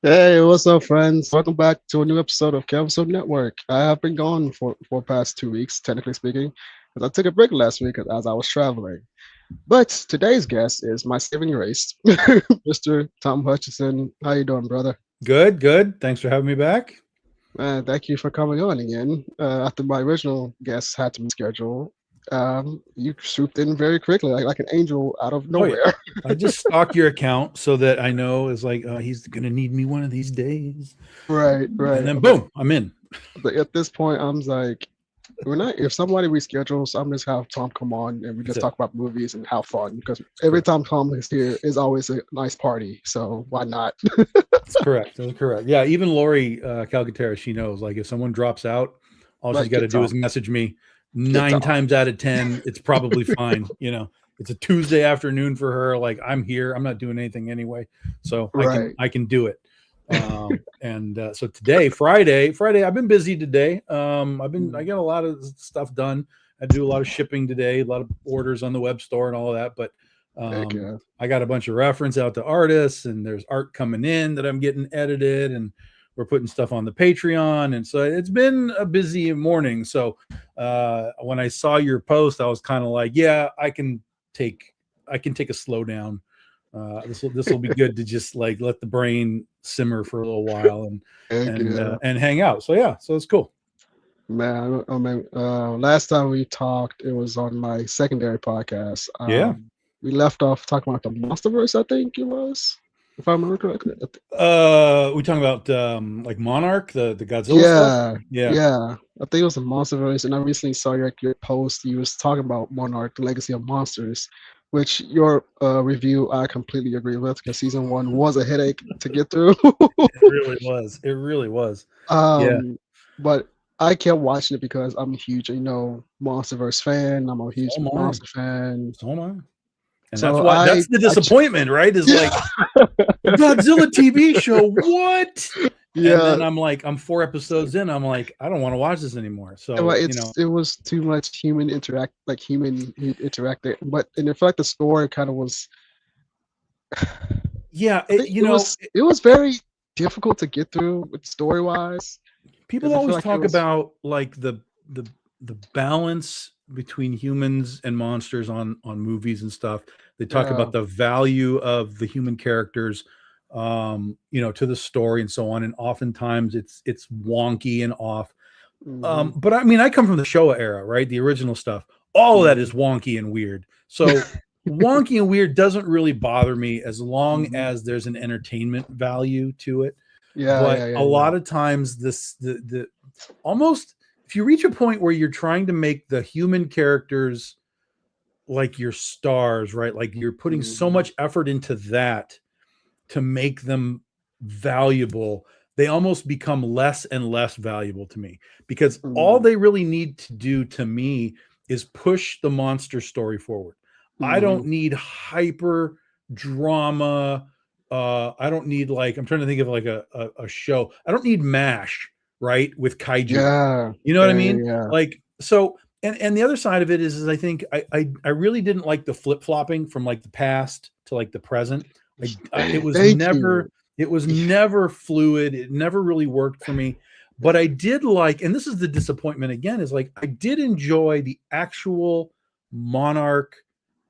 Hey, what's up, friends? Welcome back to a new episode of Kevirsyle Network. I have been gone for past 2 weeks, technically speaking, because I took a break last week as I was traveling. But today's guest is my saving grace, Mr. Tom Hutchison. How you doing, brother? Good, good. Thanks for having me back. Thank you for coming on again. After my original guest had to be scheduled, you swooped in very quickly, like an angel out of Oh yeah, nowhere. I just stalk your account so that I know it's like he's gonna need me one of these days, Right, and right. then boom, I'm in. But at this point, I'm like, we're not. If somebody reschedules, I'm just have Tom come on and we That's just it. talk about movies and have fun because That's every correct. time Tom is here is always a nice party. So why not? That's correct. That's correct. Yeah, even Lori Calcaterra, she knows. Like if someone drops out, all she's Like got to get do Tom, is message me. get Nine Tom. times out of 10, it's probably fine. It's a Tuesday afternoon for her. Like I'm here. I'm not doing anything anyway, so I can Right. I can do it. And so today, Friday, I've been busy today. I Mm, got a lot of stuff done. I do a lot of shipping today, a lot of orders on the web store and all of that. But heck um, yeah. I got a bunch of reference out to artists, and there's art coming in that I'm getting edited, and we're putting stuff on the Patreon, and so it's been a busy morning. So when I saw your post, I was kind of like, yeah, take I can take a slow down. This will be good to just like let the brain simmer for a little while and Heck and yeah. uh, and hang out. So yeah, so it's cool. Man, I mean, last time we talked, it was on my secondary podcast. Yeah. We left off talking about the MonsterVerse, I think it was, if I remember correctly. We talking about like Monarch, the Godzilla stuff. Yeah, Yeah. yeah. I think it was a MonsterVerse, and I recently saw your post. You was talking about Monarch, the Legacy of Monsters, which your review I completely agree with because season one was a headache to get through. It really was. It really was. Yeah. um, but I kept watching it because I'm a huge, MonsterVerse fan. I'm a So huge am I. Monster fan. So am I. And that's So why that's the disappointment, right? Is yeah, like a Godzilla TV show. What? And yeah. then I'm like, I'm 4 episodes in. I'm like, I don't want to watch this anymore. Well, So, it was too much human interacting, but and in fact the story kind of was. yeah, I think it was very difficult to get through with story wise people because I feel always like it talk was. about like the balance between humans and monsters on movies and stuff. They talk Yeah. about the value of the human characters, to the story and so on. And oftentimes it's wonky and off. Hmm. But I mean, I come from the Showa era, right? The original stuff. All of that Hmm. is wonky and weird. So wonky and weird doesn't really bother me as long Hmm. as there's an entertainment value to it. Yeah, But yeah, yeah, a yeah. lot of times the almost, if you reach a point where you're trying to make the human characters like your stars, right? Like you're putting so Hmm. much effort into that to make them valuable, they almost become less and less valuable to me, because all Hmm. they really need to do to me is push the monster story forward. I don't Hmm. need hyper drama. I don't need, like, I'm trying to think of like a show. I don't need MASH, right? With kaiju. Yeah, You know what I yeah, yeah, mean? yeah. Like, so, and the other side of it is I think I really didn't like the flip flopping from like the past to like the present. It was Thank you. never fluid. It never really worked for me. But I did like, and this is the disappointment again, is like I did enjoy the actual Monarch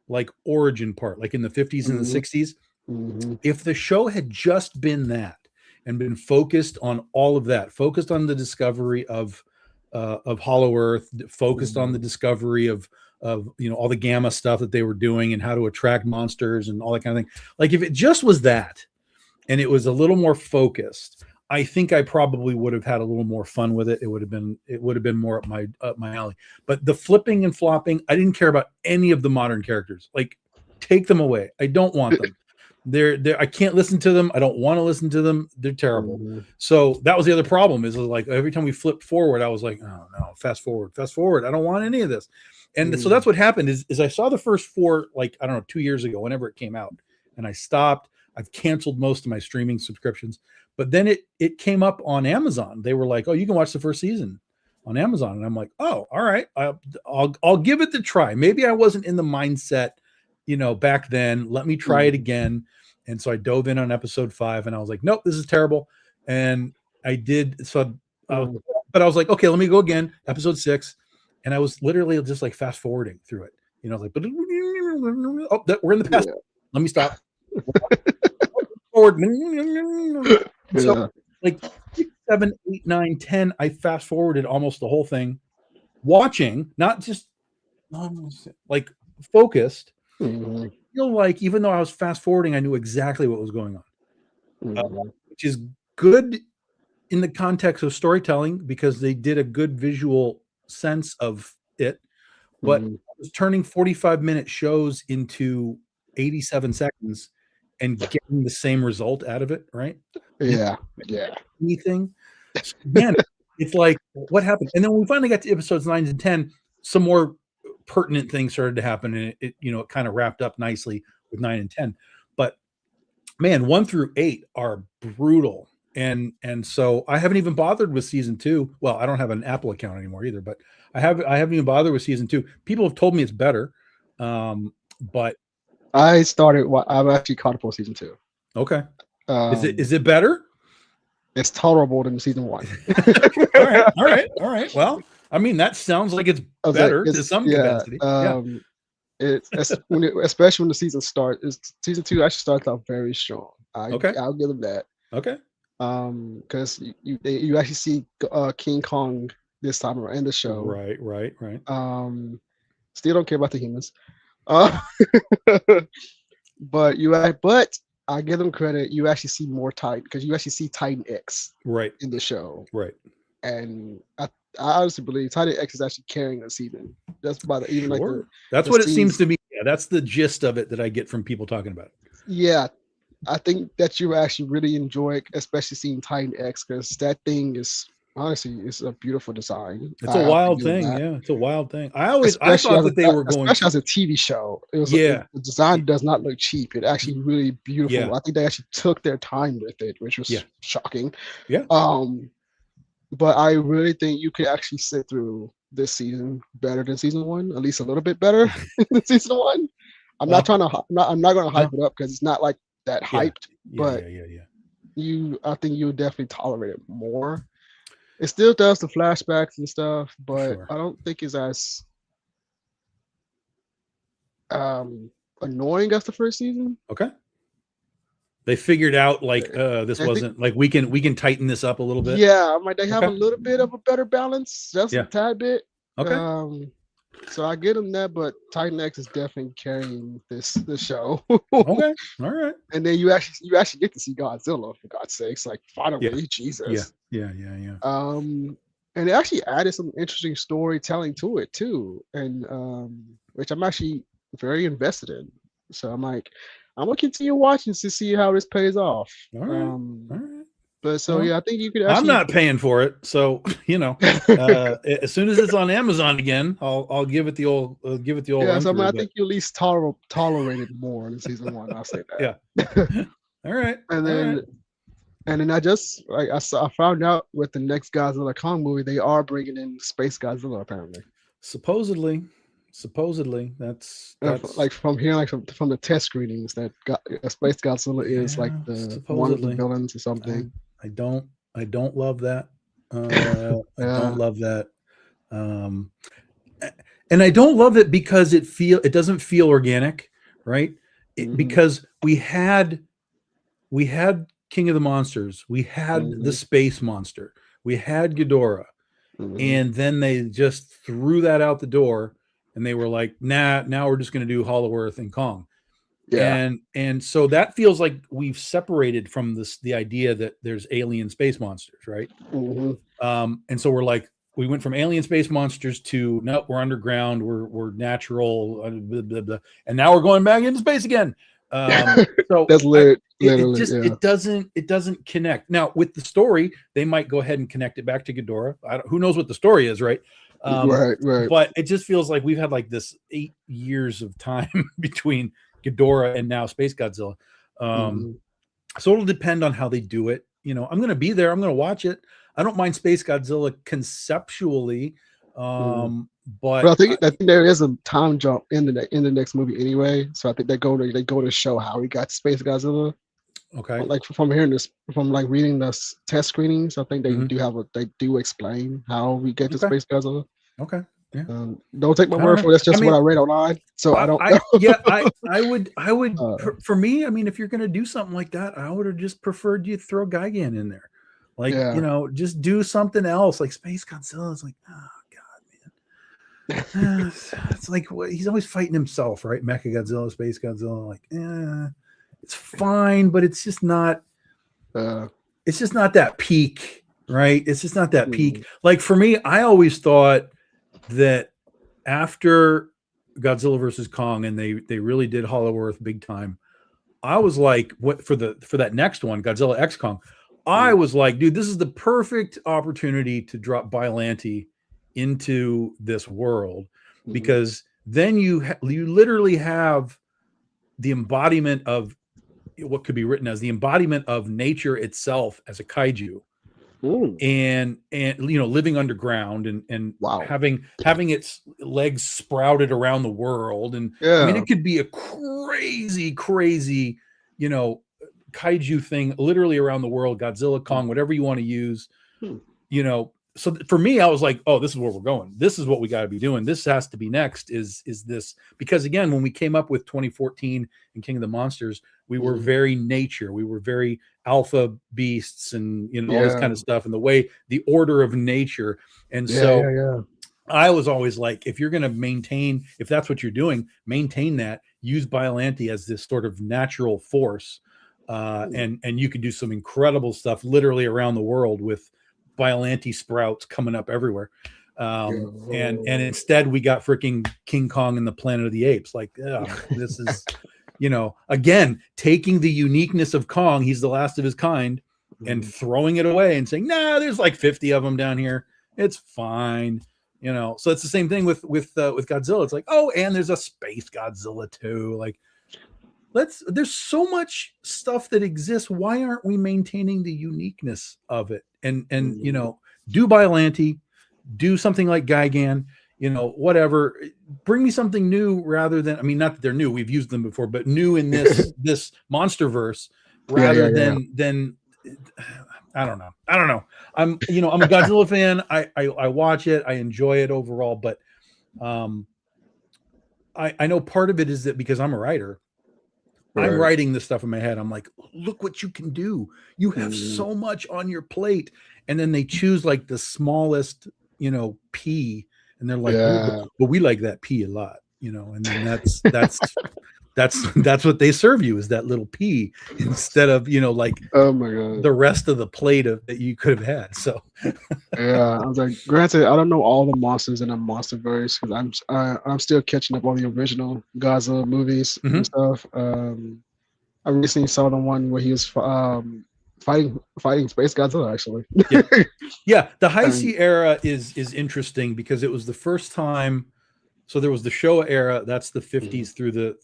like origin part, like in the 50s and the Hmm. 60s. Hmm. If the show had just been that and been focused on all of that, focused on the discovery of Hollow Earth, focused on the Hmm. discovery of all the gamma stuff that they were doing and how to attract monsters and all that kind of thing. Like if it just was that and it was a little more focused, I think I probably would have had a little more fun with it. It would have been more up my alley. But the flipping and flopping, I didn't care about any of the modern characters. Like, take them away. I don't want them. They're I can't listen to them. I don't want to listen to them. They're terrible. Hmm. So that was the other problem, is like every time we flipped forward, I was like, oh no, fast forward, fast forward. I don't want any of this. And so Hmm. that's what happened is I saw the first four, like, I don't know, 2 years ago, whenever it came out, and I stopped. I've canceled most of my streaming subscriptions, but then it came up on Amazon. They were like, oh, you can watch the first season on Amazon. And I'm like, oh, all right, I'll give it the try. Maybe I wasn't in the mindset, back then. Let me try it Hmm. again. And so I dove in on episode 5, and I was like, nope, this is terrible. And I did. So, Mm. but I was like, okay, let me go again, episode 6. And I was literally just like fast forwarding through it, like, oh, we're in the past. Yeah. Let me stop. Forward. So Yeah. like 6, 7, 8, 9, 10, I fast forwarded almost the whole thing, watching, not just like focused. Mhm. I feel like even though I was fast forwarding, I knew exactly what was going on, Mhm. which is good in the context of storytelling because they did a good visual sense of it. But Mhm. I was turning 45-minute shows into 87 seconds and getting the same result out of it, right? Yeah. Yeah. Anything. So again, it's like, what happened? And then when we finally got to episodes 9 and 10, some more pertinent things started to happen, and it kind of wrapped up nicely with 9 and 10. But man, 1 through 8 are brutal. And so I haven't even bothered with season 2. Well, I don't have an Apple account anymore either, but I haven't even bothered with season 2. People have told me it's better. But I started. I've actually caught up on season 2. okay. Um, Is it better? it's tolerable than season 1. All right. Well, I mean, that sounds like it's I was like, better to it's some yeah. capacity. Yeah. Especially when the season starts. Season 2 actually starts out very strong. Okay. I'll give them that. Okay. Because you actually see King Kong this time around in the show. Right. Still don't care about the humans. Uh, but I give them credit. You actually see more Titan because you actually see Titan X Right. in the show, Right. and I honestly believe Titan X is actually carrying the season. That's by the even like that's the what it scenes. seems to me. Yeah, that's the gist of it that I get from people talking about it. Yeah, I think that you actually really enjoy it, especially seeing Titan X because that thing is honestly it's a beautiful design. It's a I have to wild give them thing. that. Yeah, it's a wild thing. I thought that they were going Especially to. as a TV show. Yeah. The design does not look cheap. It actually really beautiful. Yeah. I think they actually took their time with it, which was shocking. Yeah. But I really think you could actually sit through this season better than season 1, at least a little bit better than season 1. I'm not going to hype it up because it's not like that hyped. But I think you'll definitely tolerate it more. It still does the flashbacks and stuff, but I don't think it's as annoying as the first season. Okay. They figured out like this wasn't like we can tighten this up a little bit. Yeah, they have a little bit of a better balance, just a tad bit. Okay. So I get them that, but Titan X is definitely carrying the show. Okay. All right. And then you actually get to see Godzilla for God's sakes, like finally, Jesus. Yeah. And it actually added some interesting storytelling to it too, and which I'm actually very invested in. So I'm gonna continue watching to see how this pays off. All right. But so I think you could actually. I'm not paying for it, so as soon as it's on Amazon again, I'll give it the old Yeah, so I think you at least tolerate it more in season 1. I'll say that. Yeah. All right. And then I found out with the next Godzilla Kong movie, they are bringing in Space Godzilla apparently. Supposedly, that's like from here, like from the test screenings that Space Godzilla is like one of the villains or something. I don't love that. I don't love that. And I don't love it because it doesn't feel organic, right? Because we had King of the Monsters, we had the space monster, we had Ghidorah, and then they just threw that out the door, and they were like, nah, now we're just going to do Hollow Earth and Kong. Yeah. And so that feels like we've separated from the idea that there's alien space monsters, right? And so we went from alien space monsters to no, we're underground, we're natural, blah, blah, blah, and now we're going back into space again. So that's it doesn't connect. Now with the story, they might go ahead and connect it back to Ghidorah. Who knows what the story is, right? Right. But it just feels like we've had like this 8 years of time between Ghidorah and now Space Godzilla. So it'll depend on how they do it. I'm going to be there. I'm going to watch it. I don't mind Space Godzilla conceptually. But but I think there is a time jump in the next movie anyway. So I think they go to show how he got Space Godzilla. okay. But like from hearing this, from like reading the test screenings, I think Hmm. they do explain how we get to Okay. Space Godzilla. Okay. Yeah. Don't take my I don't word know. for it. That's I just what mean, I read online. So I don't know. yeah, I would uh, for me, I mean, if you're gonna do something like that, I would have just preferred you throw Gigan in there. Like, yeah. just do something else. Like Space Godzilla is like, oh god, man. It's like he's always fighting himself, right? Mecha Godzilla, Space Godzilla, like, it's fine, but uh, it's just not that peak, right? It's just not that peak. mm, Like for me, I always thought that after Godzilla versus Kong and they really did Hollow Earth big time, I was like, what for that next one, Godzilla X Kong, I mm, was like, dude, this is the perfect opportunity to drop Biollante into this world mm, because then you literally have the embodiment of what could be written as the embodiment of nature itself as a kaiju mm. and living underground and Wow. having its legs sprouted around the world. And I mean, Yeah. it could be a crazy you know kaiju thing literally around the world, Godzilla, Kong, whatever you want to use. Hmm. So for me, I was like, oh, this is where we're going, this is what we got to be doing, this has to be next, is this, because again, when we came up with 2014 and King of the Monsters, we were Mm. very nature, we were very alpha beasts and all this Yeah. kind of stuff, and the way the order of nature. And Yeah. Yeah. so Yeah. I was always like, if you're going to maintain, if that's what you're doing, maintain that, use Biollante as this sort of natural force. Mm. And you could do some incredible stuff literally around the world with Biollante sprouts coming up everywhere. And Yeah. instead we got freaking King Kong and the Planet of the Apes. Like, this is, again, taking the uniqueness of Kong, he's the last of his kind, and Mm. throwing it away and saying, nah, there's like 50 of them down here. It's fine. So it's the same thing with Godzilla. It's like, oh, and there's a space Godzilla too. Like, there's so much stuff that exists. Why aren't we maintaining the uniqueness of it? And Mm. do Biollante, do something like Gigan, whatever. Bring me something new rather than, I mean, not that they're new, we've used them before, but new in this monster verse Yeah. rather Yeah. Yeah. than I don't know. I'm a Godzilla fan. I watch it, I enjoy it overall, but um I know part of it is that because I'm a writer, I'm Right. writing this stuff in my head. I'm like, look what you can do. You have Mm. so much on your plate. And then they choose like the smallest, pea. And they're like, oh, Yeah. but we like that pea a lot, and then that's what they serve you, is that little pea instead of, like Oh my god. the rest of the plate that you could have had. So Yeah, I was like, granted, I don't know all the monsters in the MonsterVerse because I'm still catching up on the original Godzilla movies and mhm. stuff. I recently saw the one where he was fighting Space Godzilla actually. Yeah. Yeah. The And, Heisei era is interesting because it was the first time. So there was the Showa era, that's the Mhm. 50s through the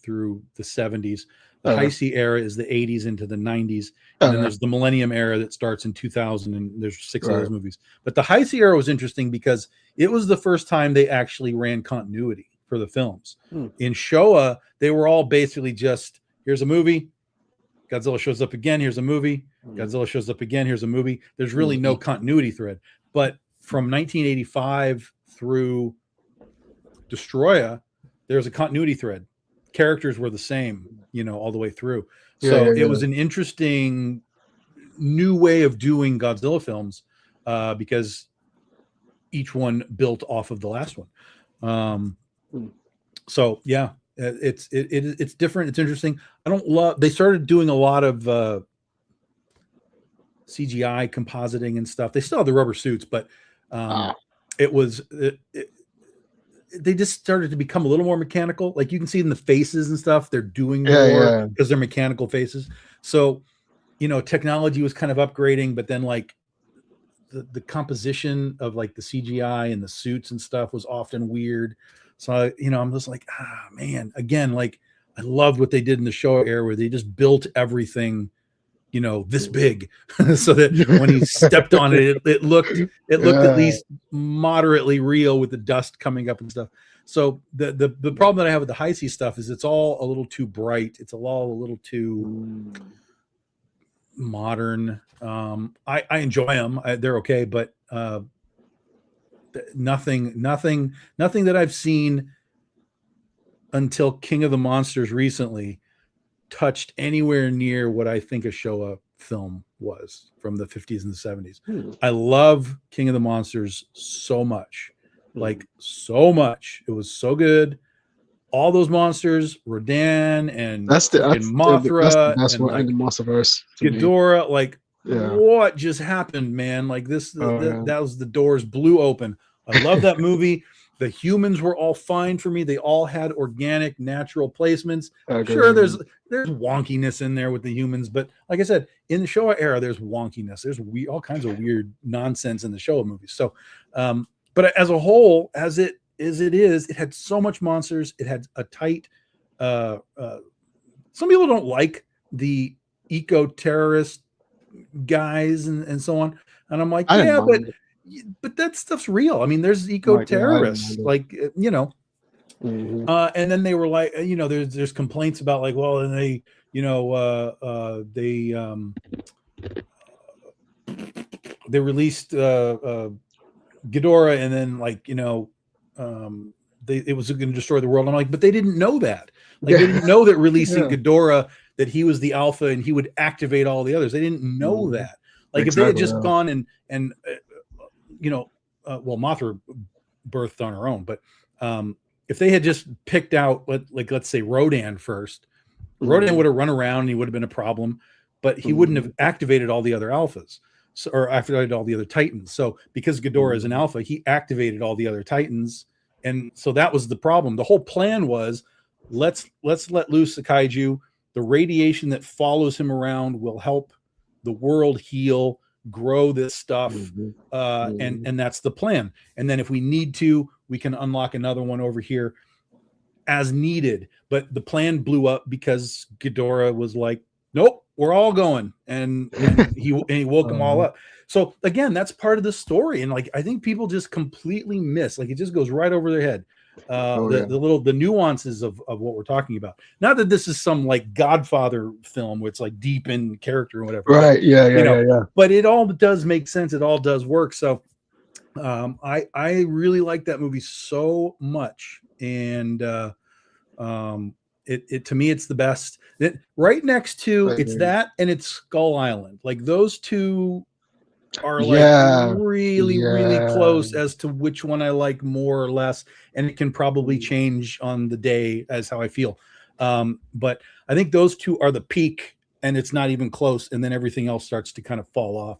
70s. The uh, Heisei era is the 80s into the 90s, and then uh, there's the Millennium era that starts in 2000, and there's 6 of right. those movies. But the Heisei era was interesting because it was the first time they actually ran continuity for the films. Hmm. In Showa, they were all basically just, here's a movie, Godzilla shows up again, here's a movie, Mhm. Godzilla shows up again, here's a movie. There's really no Mhm. continuity thread. But from 1985 through Destroya, there's a continuity thread. Characters were the same, all the way through. Yeah, yeah, So it yeah. was an interesting new way of doing Godzilla films, because each one built off of the last one. Um, Hmm. so yeah, it's different. It's interesting. I don't love. They started doing a lot of CGI compositing and stuff. They still have the rubber suits, but Ah, it was they just started to become a little more mechanical. Like you can see in the faces and stuff, they're doing yeah, more yeah. because they're mechanical faces. So, technology was kind of upgrading, but then like the composition of like the CGI and the suits and stuff was often weird. So, I'm just like, man, again, like I loved what they did in the show era where they just built everything this big, so that when he stepped on it, it looked at Yeah. least moderately real with the dust coming up and stuff. So the problem that I have with the high C stuff is it's all a little too bright. It's all a little too Mm. modern. I enjoy them. They're okay, but nothing that I've seen until King of the Monsters recently touched anywhere near what I think a Showa film was from the 50s and the 70s. Hmm. I love King of the Monsters so much. Like so much. It was so good. All those monsters, Rodan and freaking That's the Mothra best and one in like the MonsterVerse to me. Ghidorah, like Yeah. what just happened, man? Like Oh yeah. that was the doors blew open. I love that movie. The humans were all fine for me. They all had organic, natural placements. Sure, there's wonkiness in there with the humans, but like I said, in the Showa era, there's wonkiness. There's all kinds of weird nonsense in the Showa movies. So, but as a whole, as it is, it had so much monsters. It had a tight. Some people don't like the eco-terrorist guys and so on, and I'm like, I didn't yeah, mind it. but that stuff's real. I mean, there's Like, yeah, I didn't eco-terrorists, mind it. like Mhm. and then they were like, there's complaints about like, well, and they, they released Ghidorah, and then like, it was going to destroy the world. I'm like, but they didn't know that. Like they didn't know that releasing Yeah. Ghidorah, that he was the alpha and he would activate all the others. They didn't know Mhm. that. Like if they had Exactly. just Yeah. gone and well, Mothra birthed on her own, but if they had just picked out, let's say Rodan first, Rodan would have run around and he would have been a problem, but he wouldn't have activated all the other alphas. So, or activated all the other titans. So because Ghidorah is an alpha, he activated all the other titans, and so that was the problem. The whole plan was let's let loose the kaiju. The radiation that follows him around will help the world heal, grow this stuff, and that's the plan. And then if we need to, we can unlock another one over here as needed. But the plan blew up because Ghidorah was like, nope, we're all going, and he woke them all up. So again, that's part of the story, and like I think people just completely miss, like it just goes right over their head, the nuances of what we're talking about. Not that this is some like Godfather film where it's like deep in character or whatever, Right. but, Yeah. but it all does make sense. It all does work. So I really like that movie so much, and it to me it's the best. Right next to it's that and it's Skull Island. Like those two are like really close as to which one I like more or less, and it can probably change on the day as how I feel. But I think those two are the peak, and it's not even close, and then everything else starts to kind of fall off.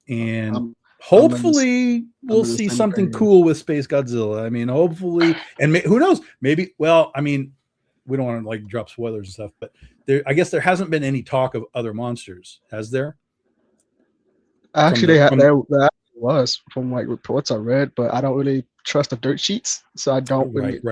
And hopefully we'll see something cool with Space Godzilla. I mean, hopefully, and who knows, maybe, well, I mean, we don't want to like drop spoilers and stuff, but I guess there hasn't been any talk of other monsters, has there? Actually, there was from like reports I read, but I don't really trust the dirt sheets, so I don't. Right.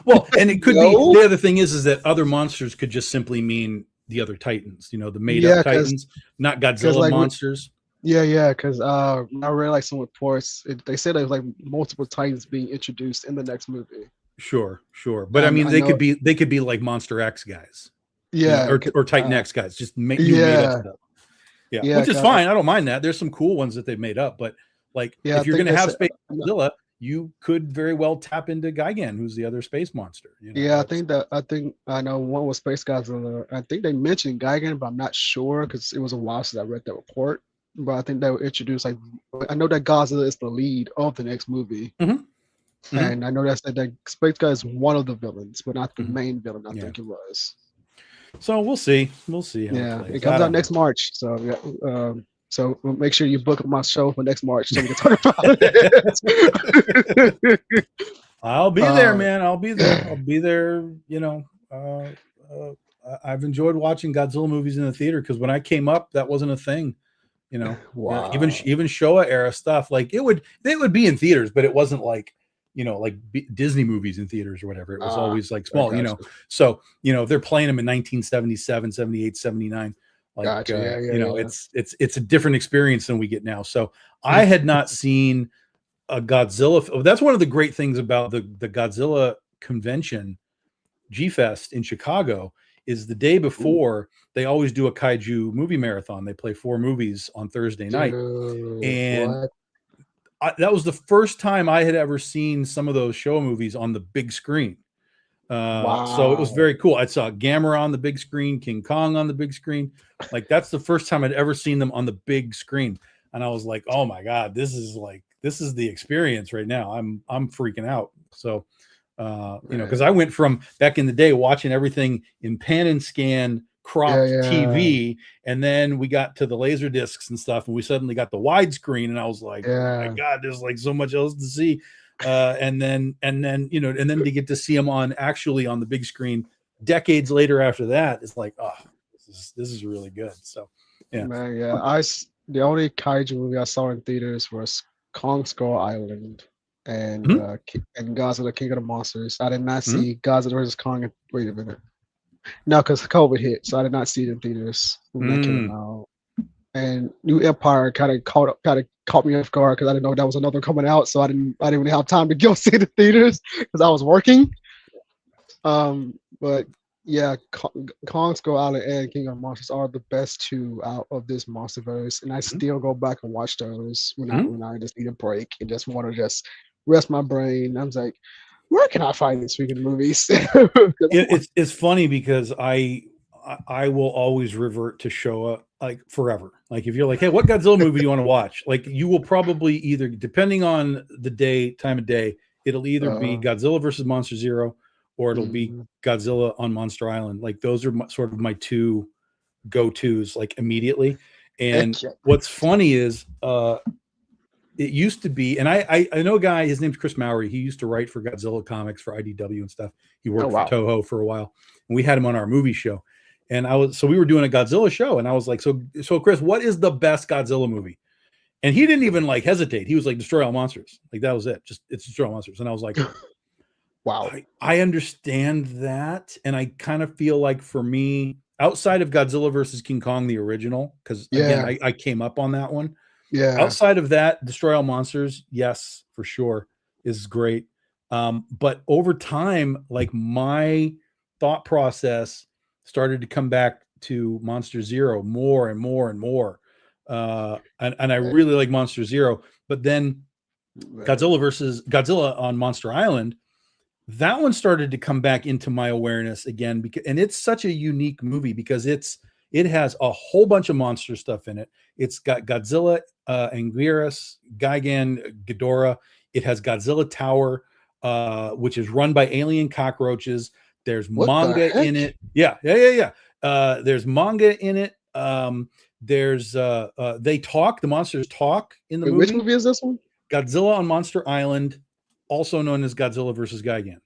Well, and it could be the other thing is that other monsters could just simply mean the other Titans, the made up Titans, not Godzilla like, monsters. Yeah, because I read like some reports. They said there's like multiple Titans being introduced in the next movie. Sure, but I mean, they could be like Monster X guys, or Titan X guys, just make new made up stuff. Yeah, which is fine. I don't mind that. There's some cool ones that they've made up, but like if you're going to have Space Godzilla, you could very well tap into Gigan, who's the other space monster. Yeah, I think I know one was Space Godzilla. I think they mentioned Gigan, but I'm not sure because it was a while since I read that report. But I think they will introduce like I know that Godzilla is the lead of the next movie, and I know that Space Godzilla is one of the villains, but not the main villain. I think it was. So we'll see. How it comes out next March. So so we'll make sure you book my show for next March so we can talk about it. I'll be there, man. I'll be there. I've enjoyed watching Godzilla movies in the theater because when I came up, that wasn't a thing. Wow. Even Showa era stuff, like they would be in theaters, but it wasn't like like Disney movies in theaters or whatever. It was always like small, So if they're playing them in 1977, 78, 79, Like Gotcha. Yeah, yeah, yeah. it's a different experience than we get now. So I had not seen a Godzilla. That's one of the great things about the Godzilla convention, G Fest in Chicago, is the day Ooh, before they always do a kaiju movie marathon. They play 4 movies on Thursday night, dude, and what? that was the first time I had ever seen some of those show movies on the big screen. So it was Wow. very cool. I saw Gamera on the big screen, King Kong on the big screen. Like that's the first time I'd ever seen them on the big screen, and I was like, "Oh my god, this is the experience right now." I'm freaking out. So, because I Man. went from back in the day watching everything in pan and scan Yeah, cropped yeah, TV, and then we got to the laser discs and stuff, and we suddenly got the widescreen, and I was like, "Oh my yeah. god, there's like so much else to see." And then to get to see them on actually on the big screen decades later after that, it's like, oh, this is really good. So yeah. Man, yeah. The only kaiju movie I saw in theaters was Kong Skull Island Mhm, and Godzilla King of the Monsters. I did not mhm, see Godzilla versus Kong. Wait a minute. No, because COVID hit, so I did not see it in theaters when that came mm. out. And New Empire kind of caught me off guard because I didn't know that was another one coming out, so I didn't really have time to go see the theaters because I was working. But yeah, Kong Skull Island and King of Monsters are the best two out of this MonsterVerse, and I Mhm, still go back and watch those mhm. when I just need a break and just want to just rest my brain. I was like, where can I find these freaking movies? 'Cause It's funny because I will always revert to Showa like forever. Like if you're like, hey, what Godzilla movie do you want to watch? Like you will probably either, depending on the day, time of day, it'll either be uh, Godzilla versus Monster Zero, or it'll be mm, Godzilla on Monster Island. Like those are sort of my two go tos, like immediately. And heck yeah. what's funny is it used to be, and I know a guy, his name's Chris Mowry. He used to write for Godzilla comics for IDW and stuff. He Oh worked for wow. Toho for a while, and we had him on our movie show. And we were doing a Godzilla show, and I was like, so Chris, what is the best Godzilla movie? And he didn't even like hesitate. He was like, Destroy All Monsters. Like that was it. Just it's Destroy All Monsters. And I was like, Wow. I understand that, and I kind of feel like for me, outside of Godzilla versus King Kong, the original, because again, Yeah. I came up on that one. Yeah. Outside of that, Destroy All Monsters, yes, for sure, is great. But over time, like my thought process started to come back to Monster Zero more and more and more. And I eh, really like Monster Zero. But then Man. Godzilla on Monster Island, that one started to come back into my awareness again because, and it's such a unique movie because it has a whole bunch of monster stuff in it. It's got Godzilla, Anguirus, Gigan, Ghidorah. It has Godzilla Tower, which is run by alien cockroaches. There's What the manga heck? in it. Yeah. There's manga in it. There's they talk. The monsters talk in the Wait, which movie. movie is this one? Godzilla on Monster Island, also known as Godzilla versus Gigan.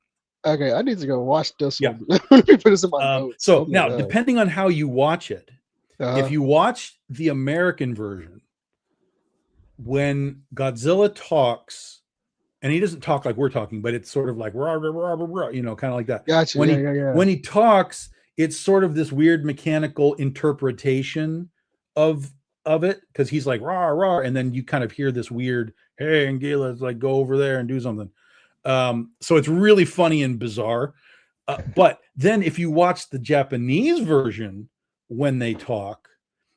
Okay, I need to go watch this Yeah. one. Let me put this in my notes. Oh So my now, god. depending on how you watch it, if Uh, you watch the American version, when Godzilla talks, and he doesn't talk like we're talking, but it's sort of like rah, rah, rah, rah, rah, kind of like that. gotcha. When Yeah, he yeah, yeah. when he talks, it's sort of this weird mechanical interpretation of of it because he's like rah rah, and then you kind of hear this weird hey Anguilla, like go over there and do something. So it's really funny and bizarre. But then if you watch the Japanese version when they talk,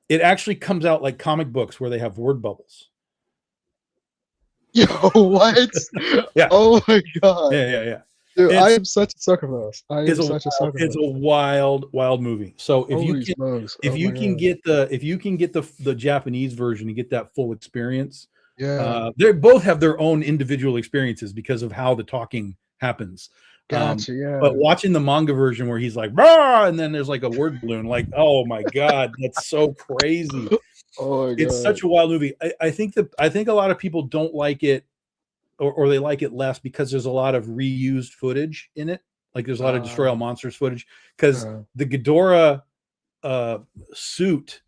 it actually comes out like comic books where they have word bubbles. Yo, what? Yeah, Oh my god. yeah. Dude, I It's am such a sucker for this. I am such a sucker it's for a this. wild movie. So Holy smokes. if Oh you my can god. get the Japanese version and get that full experience, Yeah. they both have their own individual experiences because of how the talking happens. Um, Gotcha. but Yeah. watching the manga version where he's like, "Rah!" and then there's like a word balloon, like, oh my god, that's so crazy. Oh my It's god. such a wild movie. I think a lot of people don't like it or they like it less because there's a lot of reused footage in it. Like there's a lot of Destroy All Uh, Monsters footage because uh, the Ghidorah uh, suit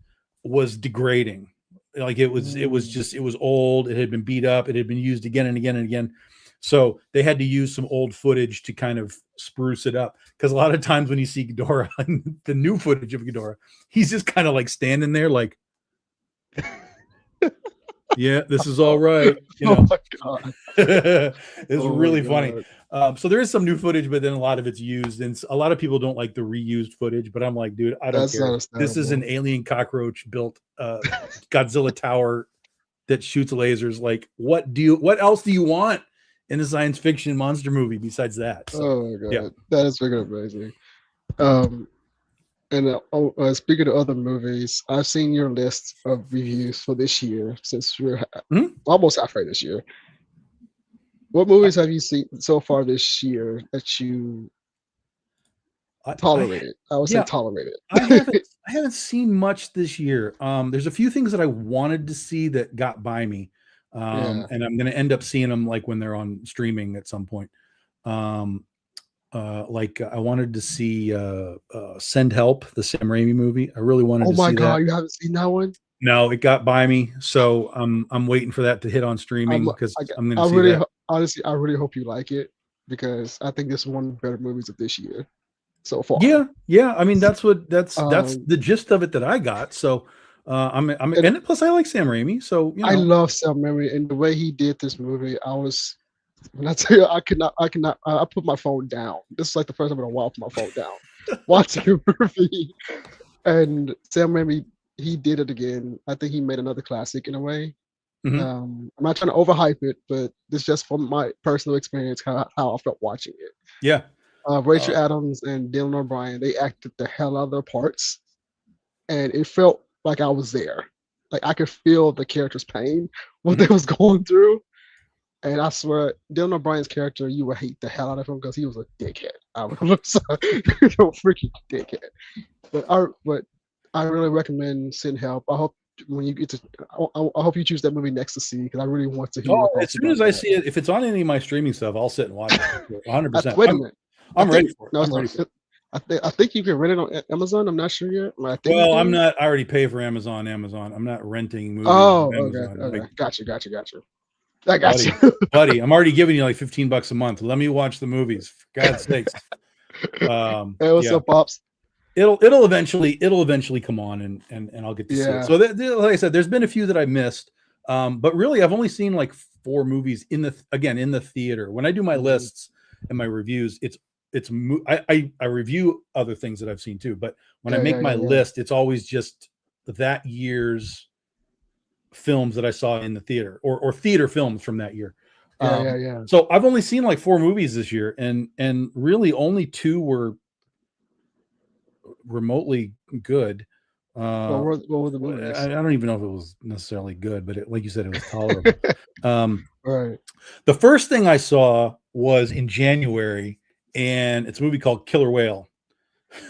was degrading. Like it was mm, just it was old. It had been beat up. It had been used again and again and again. So they had to use some old footage to kind of spruce it up. Because a lot of times when you see Ghidorah, the new footage of Ghidorah, he's just kind of like standing there, like, yeah, this is all right. You Oh know, my god. it's Oh my really funny. god. So there is some new footage, but then a lot of it's used, and a lot of people don't like the reused footage. But I'm like, dude, I don't That's care. This is an understandable. alien cockroach built Godzilla tower that shoots lasers. Like, what else do you want in a science fiction monster movie besides that? So Oh my yeah. god. That is freaking amazing. Um, and speaking of other movies, I've seen your list of reviews for this year since we're Mhm. almost halfway this year. What movies have you seen so far this year that you I tolerated? I would say yeah, tolerated. I haven't seen much this year. There's a few things that I wanted to see that got by me, Yeah. and I'm going to end up seeing them like when they're on streaming at some point. Um, like I wanted to see Send Help, the Sam Raimi movie. I really wanted Oh to my see god, that. you haven't seen that one? No, it got by me, so I'm waiting for that to hit on I'm streaming because I, I'm going to I see really that. honestly I really hope you like it because I think this is one of the better movies of this year so far. Yeah, yeah. I mean, that's Um, the gist of it that I got. So I'm and and plus I like Sam Raimi, so you I know. love Sam Raimi and the way he did this movie. I was when I tell you I put my phone down. This is like the first time in a while I put my phone down watching a movie. And Sam Raimi, he did it again. I think he made another classic in a way. Mhm. I'm not trying to overhype it, but this is just from my personal experience how I felt watching it. Yeah. Rachel Uh, Adams and Dylan O'Brien, they acted the hell out of their parts, and it felt like I was there. Like I could feel the character's pain, what they mhm. was going through. And I swear, Dylan O'Brien's character, you would hate the hell out of him because he was a dickhead. I was a freaking dickhead. But I really recommend Sin Help. I hope when you get to, I hope you choose that movie next to see because I really want to hear your Oh, as thoughts soon about as I that. see it, if it's on any of my streaming stuff, I'll sit and watch it. 100%. Wait a minute. I I'm think ready for it. no, I'm it's ready not. for it. I think you can rent it on Amazon. I'm not sure yet. But I think you Well, I'm can. not. I already pay for Amazon. I'm not renting movies Oh, on okay, Amazon. Like, okay. Got you. I got you. buddy, I'm already giving you like $15 a month. Let me watch the movies, for God's sakes. Hey, what's Yeah, up, pops? it'll eventually come on, and I'll get to see it. Yeah, So like I said, there's been a few that I missed, but really I've only seen like 4 movies in the theater. When I do my mhm. lists and my reviews, I review other things that I've seen too, but when I make my Yeah. list, it's always just that year's films that I saw in the theater or theater films from that year. Yeah. So I've only seen like 4 movies this year, and really only 2 were remotely good. Uh, What were the I movies? don't even know if it was necessarily good, but like you said, it was tolerable. Um, Right. the first thing I saw was in January, and it's a movie called Killer Whale,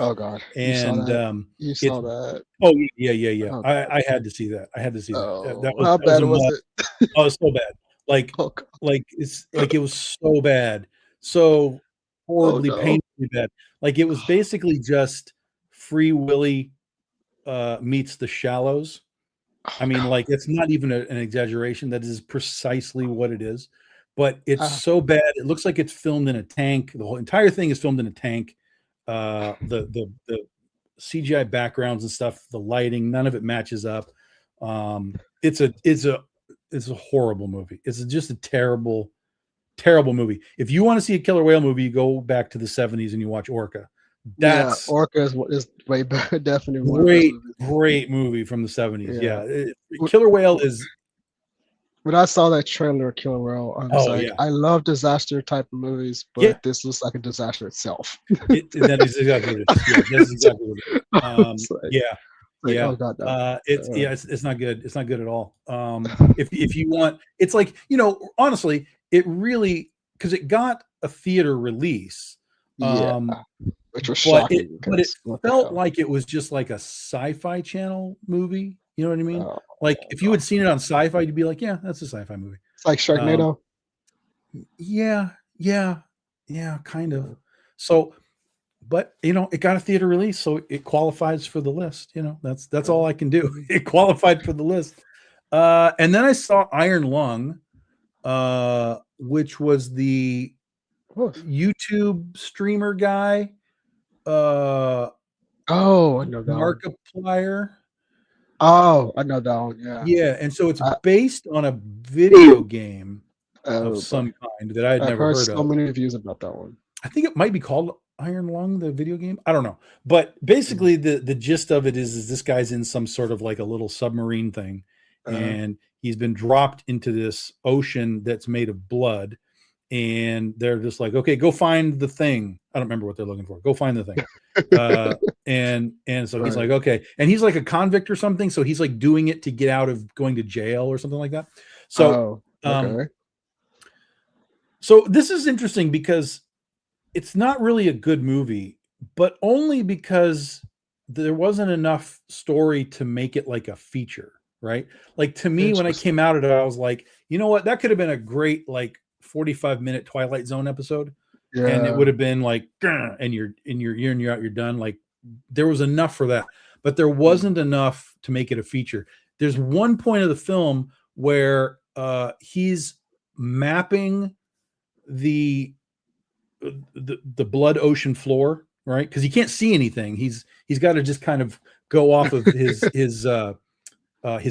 Oh God, you saw and that? You it's saw that? oh yeah. Oh I God. had to see that. I had to see that. Oh, how That was bad a was must. it? Oh, it's so bad. Like Oh God. it's like it was so bad, so Oh horribly no. painfully bad. Like it was basically just Free Willy meets The Shallows. I Oh mean, God. like it's not even an exaggeration. That is precisely what it is. But it's Ah, so bad. It looks like it's filmed in a tank. The whole entire thing is filmed in a tank. The CGI backgrounds and stuff, the lighting, none of it matches up. It's a horrible movie. It's just a terrible movie. If you want to see a killer whale movie, you go back to the 70s and you watch Orca. yeah, That's Orca is way better. Definitely one of the best great, movies. great movie from the 70s. Yeah. Yeah. Wh- Killer Whale is When I saw that trailer, Killer Whale, I was oh like, yeah. I love disaster type of movies, Yeah. but this looks like a disaster itself. That is exactly what it is. Yeah, that's exactly what it is. It's Yeah. like, Yeah. oh God, no. It's not good. It's not good at all. If you want, it's like, honestly, it really, because it got a theater release. Yeah, Um, which was but shocking it because what the felt hell? like it was just like a sci-fi channel movie. You know what I mean? Oh, Like if you God. had seen it on sci-fi, you'd be like, yeah, that's a sci-fi movie. It's like Um, Sharknado. yeah, yeah, yeah, kind of. So, but it got a theater release, so it qualifies for the list. That's all I can do. It qualified for the list. And then I saw Iron Lung, which was the Of course. YouTube streamer guy, uh, Oh, I know that one. Markiplier. Oh, I know that one. Yeah. Yeah, and so it's I, based on a video game of oh boy, some kind that I had I've never heard heard so of. many reviews about that one. I think it might be called Iron Lung, the video game. I don't know. But Mm. basically the gist of it is this guy's in some sort of like a little submarine thing, Uh, and he's been dropped into this ocean that's made of blood, and they're just like, okay, go find the thing. I don't remember what they're looking for. Go find the thing. Uh, and so he's right. like, okay, and he's like a convict or something, so he's like doing it to get out of going to jail or something like that. So Oh, um okay. so this is interesting because it's not really a good movie, but only because there wasn't enough story to make it like a feature, right? Like to me, when I Interesting. came out of it, I was like, you know what, that could have been a great like 45-minute Twilight Zone episode, and it Yeah. would have been like, "Grr," and you're out, you're done. Like there was enough for that, but there Mm. wasn't enough to make it a feature. There's one point of the film where he's mapping the the blood ocean floor, right? Because he can't see anything. He's got to just kind of go off of his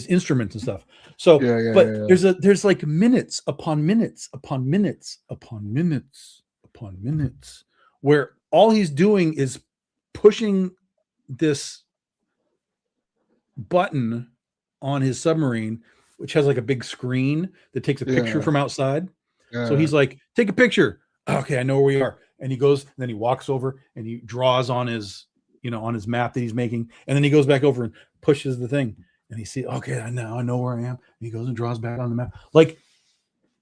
instruments and stuff. So, Yeah, yeah, but yeah, yeah. there's like minutes upon minutes upon minutes upon minutes upon minutes where all he's doing is pushing this button on his submarine, which has like a big screen that takes a picture Yeah, from outside. So yeah. he's like, take a picture. Okay, I know where we are. And he goes, and then he walks over and he draws on his, on his map that he's making. And then he goes back over and pushes the thing. And he sees, okay, I know where I am. And he goes and draws back on the map. Like,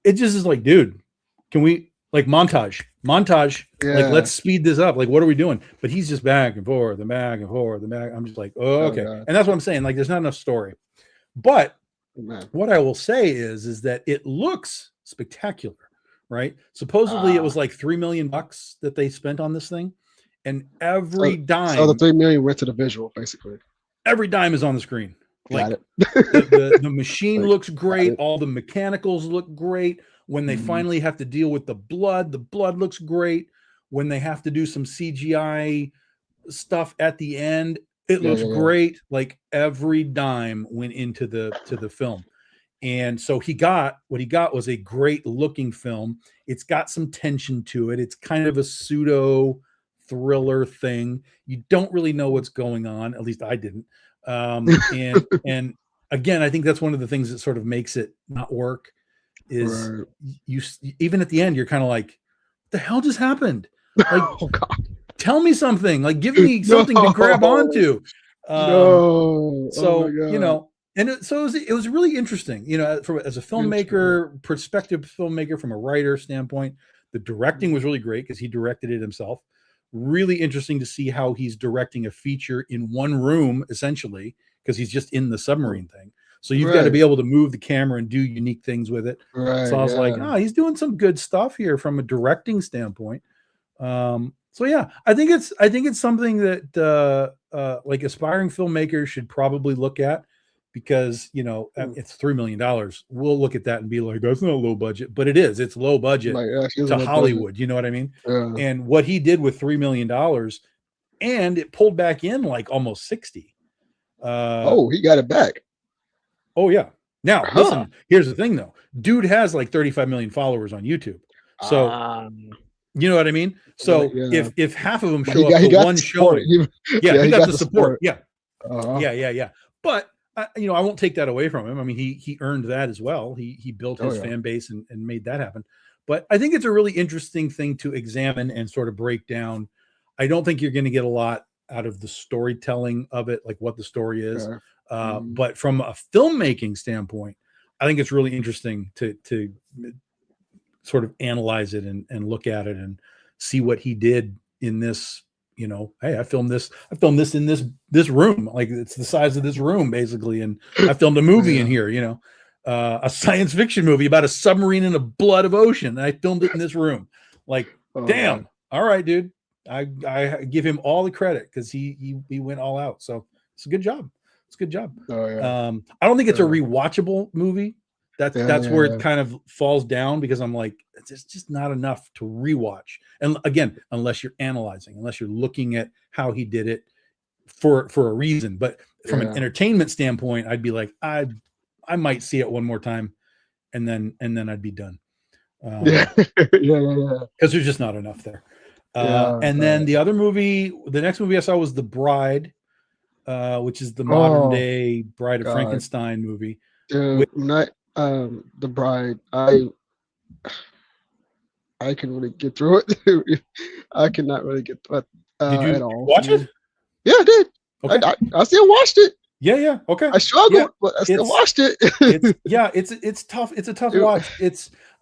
it just is like, dude, can we like montage? Like, Yeah. let's speed this up. Like, what are we doing? But he's just back and forth and back and forth and back. I'm just like, oh, Oh okay. god. And that's what I'm saying. Like, there's not enough story. But Oh, man. what I will say is that it looks spectacular, right? Supposedly it Ah. was like $3 million that they spent on this thing, and So the 3 million went to the visual, basically. every dime is on the screen. Got Like it. the machine Like, looks got great, it. all the mechanicals look great. When they Mhm. finally have to deal with the blood looks great. When they have to do some CGI stuff at the end, it Yeah, looks yeah, yeah. great. Like every dime went into the film. And so what he got was a great looking film. It's got some tension to it. It's kind of a pseudo thriller thing. You don't really know what's going on. At least I didn't. And again, I think that's one of the things that sort of makes it not work. Is Right. you even at the end you're kind of like, what the hell just happened? Like, Oh god. tell me something. Like, give me No. something to grab onto. Um, No. Oh my so god. and it was really interesting, from as a Interesting. filmmaker perspective, filmmaker from a writer standpoint. The directing was really great because he directed it himself. Really interesting to see how he's directing a feature in one room essentially, because he's just in the submarine thing. So you've got to Right. be able to move the camera and do unique things with it. So Right. I was like, Yeah. oh, he's doing some good stuff here from a directing standpoint. So yeah, I think it's something that like aspiring filmmakers should probably look at, because Mm. it's $3 million. We'll look at that and be like, that's not low budget, but it is. It's low budget Like, yeah, she was a to low budget. Hollywood. You know what I mean? Yeah. And what he did with $3 million, and it pulled back in like almost 60. Uh, Oh, he got it back. oh yeah. Now Huh. listen, here's the thing though. Dude has like 35 million followers on YouTube. So Um, you know what I mean? So yeah. if half of them But show up he to got the one support. showing, yeah, Yeah, he he got got the the support. support. Yeah, Uh-huh. yeah. But I won't take that away from him. I mean, he earned that as well. He built Oh his yeah. fan base and made that happen. But I think it's a really interesting thing to examine and sort of break down. I don't think you're going to get a lot out of the storytelling of it, like what the story is. Okay. Mhm. But from a filmmaking standpoint, I think it's really interesting to sort of analyze it and look at it and see what he did in this. Hey, I filmed this in this room. Like, it's the size of this room basically, and I filmed a movie in Yeah. here, a science fiction movie about a submarine in the blood of ocean, and I filmed it in this room. Like, Oh man. damn, all right, dude. I give him all the credit because he went all out. So it's a good job. It's a good job. Oh yeah. I don't think it's a Yeah. rewatchable movie. Yeah, That's yeah, where it yeah. kind of falls down because I'm like, it's just not enough to rewatch. And again, unless you're analyzing, unless you're looking at how he did it for a reason. But from an Yeah. entertainment standpoint, I'd be like, I might see it one more time, and then I'd be done. Yeah. Yeah, yeah, yeah. Because there's just not enough there. Yeah. And then the next movie I saw was The Bride, which is the modern Oh day Bride of God, Frankenstein movie. dude, With, not the bride. I can really get through it. I cannot really get through it did at you all. watch it? Yeah, I did. Okay. I still watched it. Yeah, yeah. Okay. I Yeah. struggled, but I still It's watched it. yeah, it's tough. It's a tough It- watch.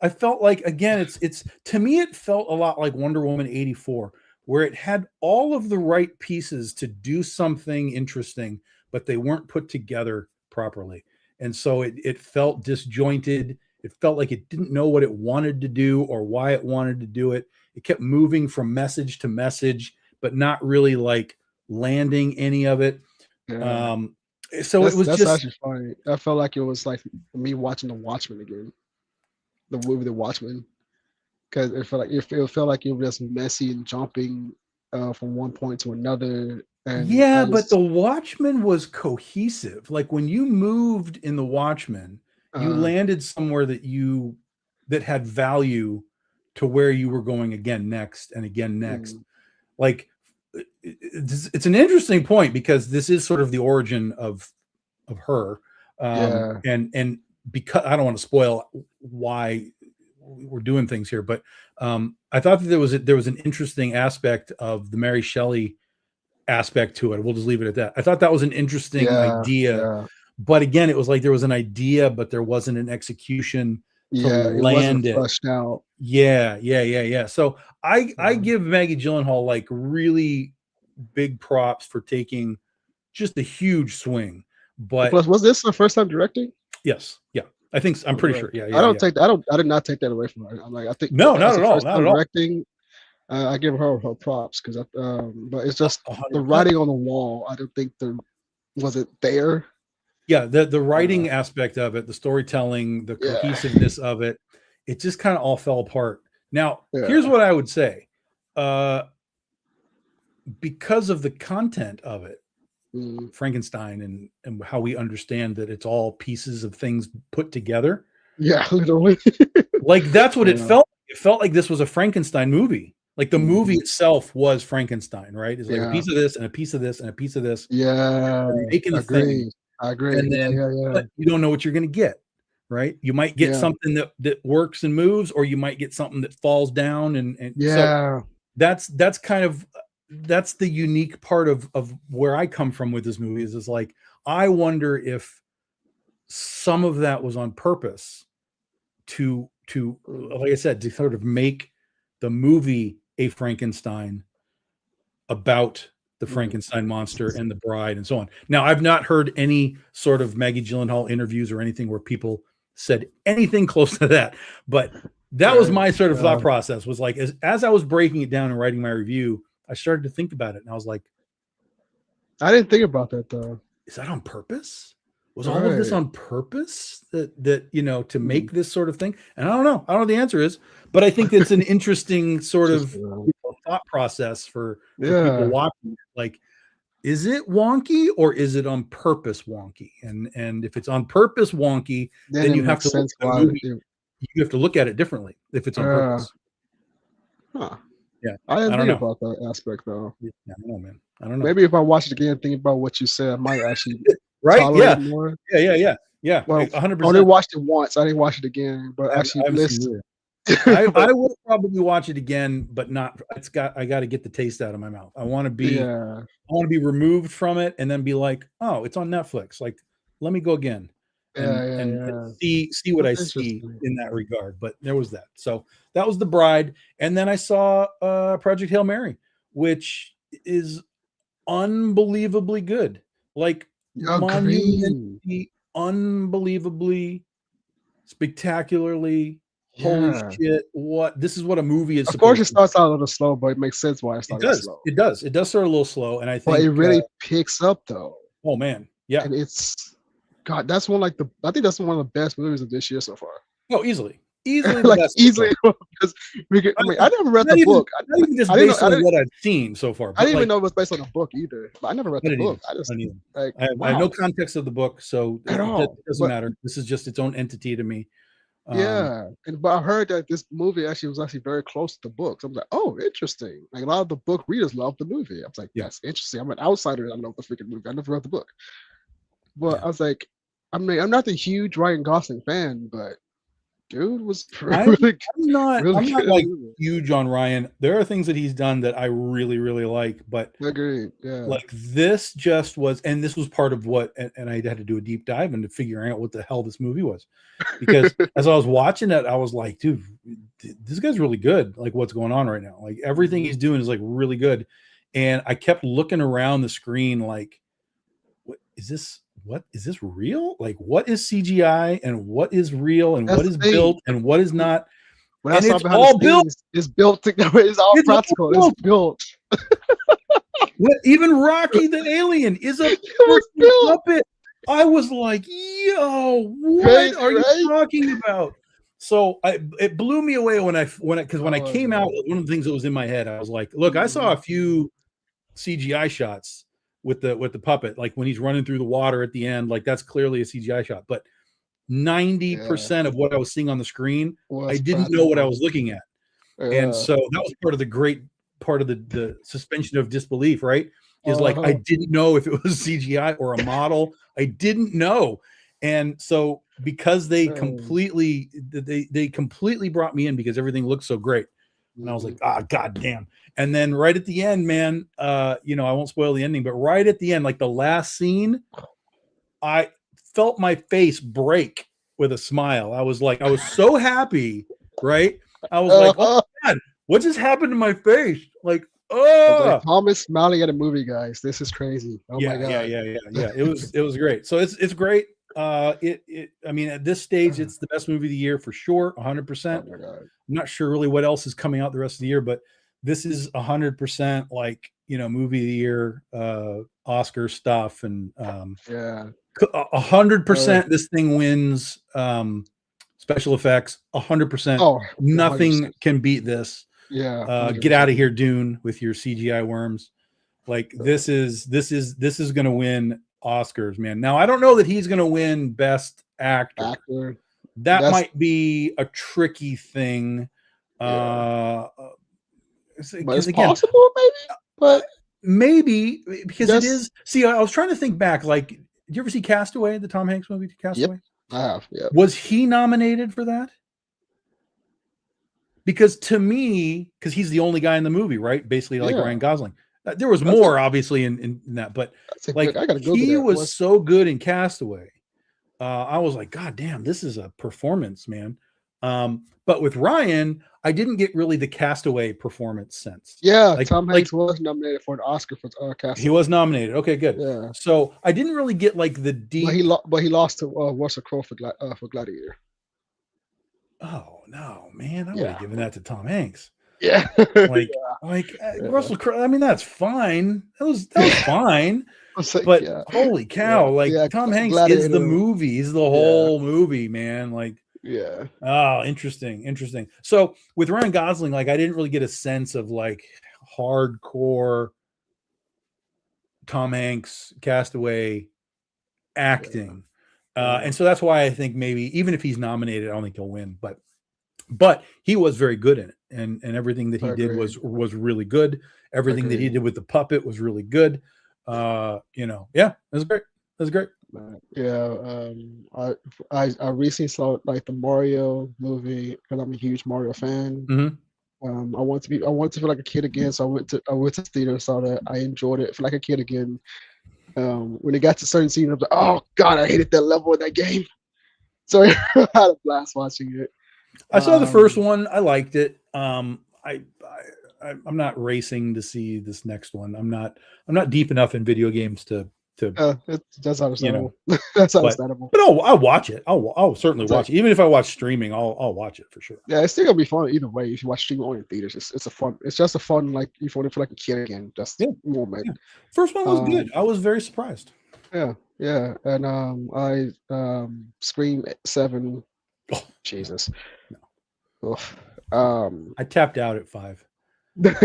I felt like again, it's to me it felt a lot like Wonder Woman 84, where it had all of the right pieces to do something interesting, but they weren't put together properly. And so it felt disjointed. It felt like it didn't know what it wanted to do or why it wanted to do it. It kept moving from message to message, but not really like landing any of it. yeah, Um, so it was that's just actually funny. I felt like it was like me watching The Watchmen again, the movie The Watchmen, because it felt like it was just messy and jumping from one point to another, and I yeah, but the just Watchmen was cohesive. Like when you moved in the Watchmen, you uh, landed somewhere that had value to where you were going again next and again next. mm, Like it's an interesting point because this is sort of the origin of her, yeah, and because I don't want to spoil why we're doing things here, but I thought that there was an interesting aspect of the Mary Shelley aspect to it. We'll just leave it at that. I thought that was an interesting yeah, idea, yeah, but again, it was like there was an idea, but there wasn't an execution to yeah. It wasn't land it. fleshed out. Yeah, yeah, yeah, yeah. So I Yeah. give Maggie Gyllenhaal like really big props for taking just a huge swing. But Plus, was this her first time directing? yes, yeah, I'm pretty Right. sure. Yeah, yeah, yeah. I did not take that away from her. I'm like, I think No, not as a at all, first not time at all. directing, I give her props because, but it's just the 100%. writing on the wall. I don't think was it there. Yeah, the Uh, writing aspect of it, the storytelling, the yeah, cohesiveness of it, it just kind of all fell apart. Now, here's yeah, what I would say. Uh, because of the content of it, mm, Frankenstein and how we understand that it's all pieces of things put together. yeah, literally. Like that's what it Yeah, felt. It felt like this was a Frankenstein movie. Like the movie mhm, itself was Frankenstein, right? It's like a yeah, piece of this and a piece of this and a piece of this. yeah. They're making a thing, Agree. I agree. and Yeah, then yeah, yeah, but you don't know what you're going to get, right? You might get yeah, something that works and moves, or you might get something that falls down, and so yeah. that's kind of that's the unique part of where I come from with this movie is like I wonder if some of that was on purpose to Mm, like I said to sort of make the movie a Frankenstein about the mm, Frankenstein monster and the bride and so on. Now, I've not heard any sort of Maggie Gyllenhaal interviews or anything where people said anything close to that, but that was right. my sort of Yeah. thought process was like as I was breaking it down and writing my review, I started to think about it and I was like, I didn't think about that though. is that on purpose? Was all of this Right. on purpose that to Mm, make this sort of thing? And I don't know. I don't know what the answer is, but I think it's an interesting sort just of thought process for people yeah. watching. Like, is it wonky or is it on purpose wonky? And if it's on purpose wonky, Then then it you have makes to look sense at the why. movie. You have to look at it differently if it's on Uh, purpose. huh. Yeah, I I don't agree know. about that aspect though. Yeah, I don't know, man. I don't know. Maybe if I watch it again, think about what you said, I might actually Right? tolerate it Yeah. more. Yeah. Yeah. Yeah. Yeah. Well, I only 100%. watched it once. I didn't watch it again, but I actually haven't seen listen. it. I But will probably watch it again, but not. I got to get the taste out of my mouth. yeah, I want to be removed from it, and then be like, oh, it's on Netflix. Like, let me go again, yeah, yeah, and yeah. see what I That's see interesting. in that regard. But there was that. So that was The Bride, and then I saw Project Hail Mary, which is unbelievably good, like Agree. monumentally, unbelievably, spectacularly. Holy Yeah. shit! What this is what a movie is Of course, it supposed to. starts out a little slow, but it makes sense why it It started does. slow. It does. It does start a little slow, and I But it think, really picks up though, oh man, yeah, and it's God, that's one like the I think that's one of the best movies of this year so far. Oh, easily the Like best so easily far. because I mean I never read Not the even book. not even just I didn't know based on what I've seen so far, I but didn't even like know it was based on a book either. But I never read I the didn't either. book. I I just didn't either. like I have no wow context of the book, so at it all. doesn't But matter. This is just its own entity to me. Um, yeah, and but I heard that this movie actually was actually very close to the book. So I was like, oh, interesting. Like a lot of the book readers love the movie. I was like, yeah, that's interesting. I'm an outsider. I love the freaking movie. I never read the book, but yeah. I was like, I mean, I'm not the huge Ryan Gosling fan, but dude was I'm really, really I'm good not in the like movie. huge on Ryan. There are things that he's done that I really like, but Agreed. Yeah. like this just was, and this was part of what, and I had to do a deep dive into figuring out what the hell this movie was, because as I was watching it, I was like, dude, this guy's really good. Like what's going on right now? Like everything he's doing is like really good, and I kept looking around the screen like, what is this real? Like what is CGI and what is real and That's what the is thing. built and what is not? When I And saw it's behind the all built. scenes, it's built. It's all It's all practical. It's built. built. Even Rocky the alien is a It was freaking built. puppet. I was like, yo, what Crazy, are you right? talking about? So it blew me away because when I Oh came out, man. one of the things that was in my head, I was like, look, I saw a Mhm. few CGI shots with the puppet, like when he's running through the water at the end, like that's clearly a CGI shot. But Yeah. 90% of what I was seeing on the screen, I Was didn't know what I practical. was looking at. And Yeah. so that was part of the great part of the suspension of disbelief, right? Is like I Uh-huh. didn't know if it was CGI or a model. I didn't know. And so because they completely brought me in because everything looked so great. And I was like, Mhm. ah, god damn. And then right at the end, man, I won't spoil the ending, but right at the end, like the last scene, I felt my face break with a smile. I was so happy, right? I was like, oh Uh-huh. my God, what just happened to my face? Like, I was like, oh Thomas smiling at a movie, guys. This is crazy. Oh my god. yeah. It was great. So it's great. I mean, at this stage, it's the best movie of the year for sure, Oh 100%. my god. I'm not sure really what else is coming out the rest of the year, but this is 100% like, movie of the year, Oscar stuff. And, Yeah. 100% this thing wins special effects. 100%. Oh, 100%. Nothing can beat this. Yeah, Get out of 100%. here, Dune, with your CGI worms. Like this is going to win Oscars, man. Now I don't know that he's going to win Best Actor. Actor. That That's might be a tricky thing. yeah. Uh, But because it's again, possible, maybe. But maybe because it just is. See, I was trying to think back. Like, did you ever see Castaway, the Tom Hanks movie, yep, Castaway? I have. Yep. Was he nominated for that? Because to me, because he's the only guy in the movie, right? Basically, like Yeah. Ryan Gosling. There was That's a more, obviously, in that, but that's a good like I gotta Google he that. was What's so good in Castaway. I was like, God damn, this is a performance, man. But with Ryan, I didn't get really the Castaway performance sense. yeah, Like, Tom like Hanks was nominated for an Oscar for he Castaway. was nominated. Okay, good. Yeah. So I didn't really get like the deep. But he lost to Russell Crowe for Gladiator. Oh no, man! I would have Yeah. given that to Tom Hanks. Yeah. Like, Yeah. Russell Crowe. I mean, that's fine. That was fine. I was like, But yeah. holy Yeah. cow! Like Yeah. Tom Hanks is the Gladiator. movie. He's the Yeah. whole movie, man. Like, Yeah. oh, interesting. So with Ryan Gosling, like, I didn't really get a sense of like hardcore Tom Hanks Castaway acting. Yeah. And so that's why I think maybe even if he's nominated, I don't think he'll win. But he was very good in it, and everything that he did Agreed. was really good. Everything that he Agreed. did with the puppet was really good. Yeah, it was great. It was great. Yeah, I recently saw like the Mario movie because I'm a huge Mario fan. Mm-hmm. I want to feel like a kid again, so I went to the theater and saw that. I enjoyed it, feel like a kid again. When it got to certain scenes, I was like, oh god, I hated that level in that game. So I had a blast watching it. I saw the first Um, one. I liked it. I'm not racing to see this next one. I'm not deep enough in video games to that's you know. understandable. That's But understandable. I'll watch it. I'll certainly It's like, watch it. Even if I watch streaming, I'll watch it for sure. yeah, it's still gonna be fun either way. If you watch streaming or in theaters, it's a fun. It's just a fun like you want to feel like a kid again, just Yeah, moment. yeah. First one was good. Um, I was very surprised. Yeah, yeah, and I Scream 7. Oh, no, Jesus. no. Oof. Um, I tapped out at 5.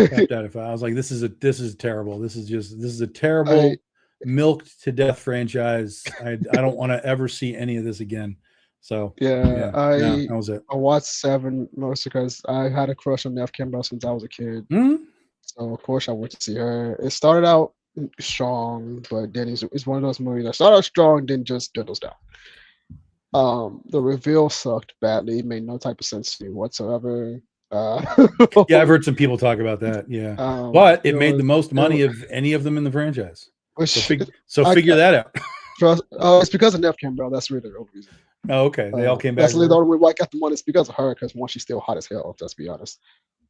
Tapped out at 5. I was like, this is terrible. This is a I terrible milked to death franchise. I don't want to ever see any of this again. So yeah, yeah, no, that was it. I watched 7 mostly because I had a crush on Nev Campbell since I was a kid. Mhm. So of course I went to see her. It started out strong, but then it's one of those movies that started out strong, then just dwindles down. The reveal sucked badly. It made no type of sense to me whatsoever. Uh, Yeah, I've heard some people talk about that. Yeah, but it it made the was, most it money was of any of them in the franchise. So which I figure that out. trust. Oh, it's because of Nev Campbell. That's really the only reason. Oh, okay, they all came back That's for literally the her. only way why I got the money. It's because of her. Because one, she's still hot as hell. Let's be honest.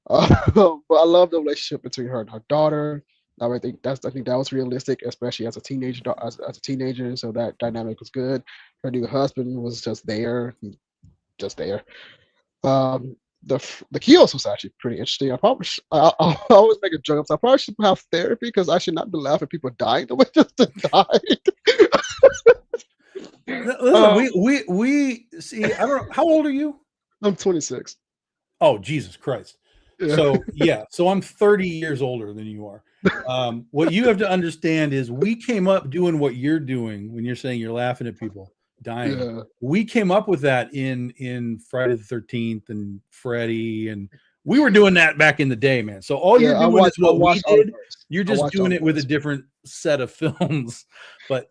But I love the relationship between her and her daughter. I think that was realistic, especially as a teenager. As a teenager, so that dynamic was good. Her new husband was just there. The Kios was actually pretty interesting. I probably I always make a joke. I probably should have therapy because I should not be laughing at people dying the way just died. Listen, um, we see. I don't know. How old are you? I'm 26. Oh, Jesus Christ. Yeah, So yeah, so I'm 30 years older than you are. What you have to understand is we came up doing what you're doing when you're saying you're laughing at people dying. yeah, We came up with that in Friday the 13th and Freddy, and we were doing that back in the day, man. So all yeah. you're doing is I what we watched all of did. those. You're I just watched all doing of it with a those. different set of films. But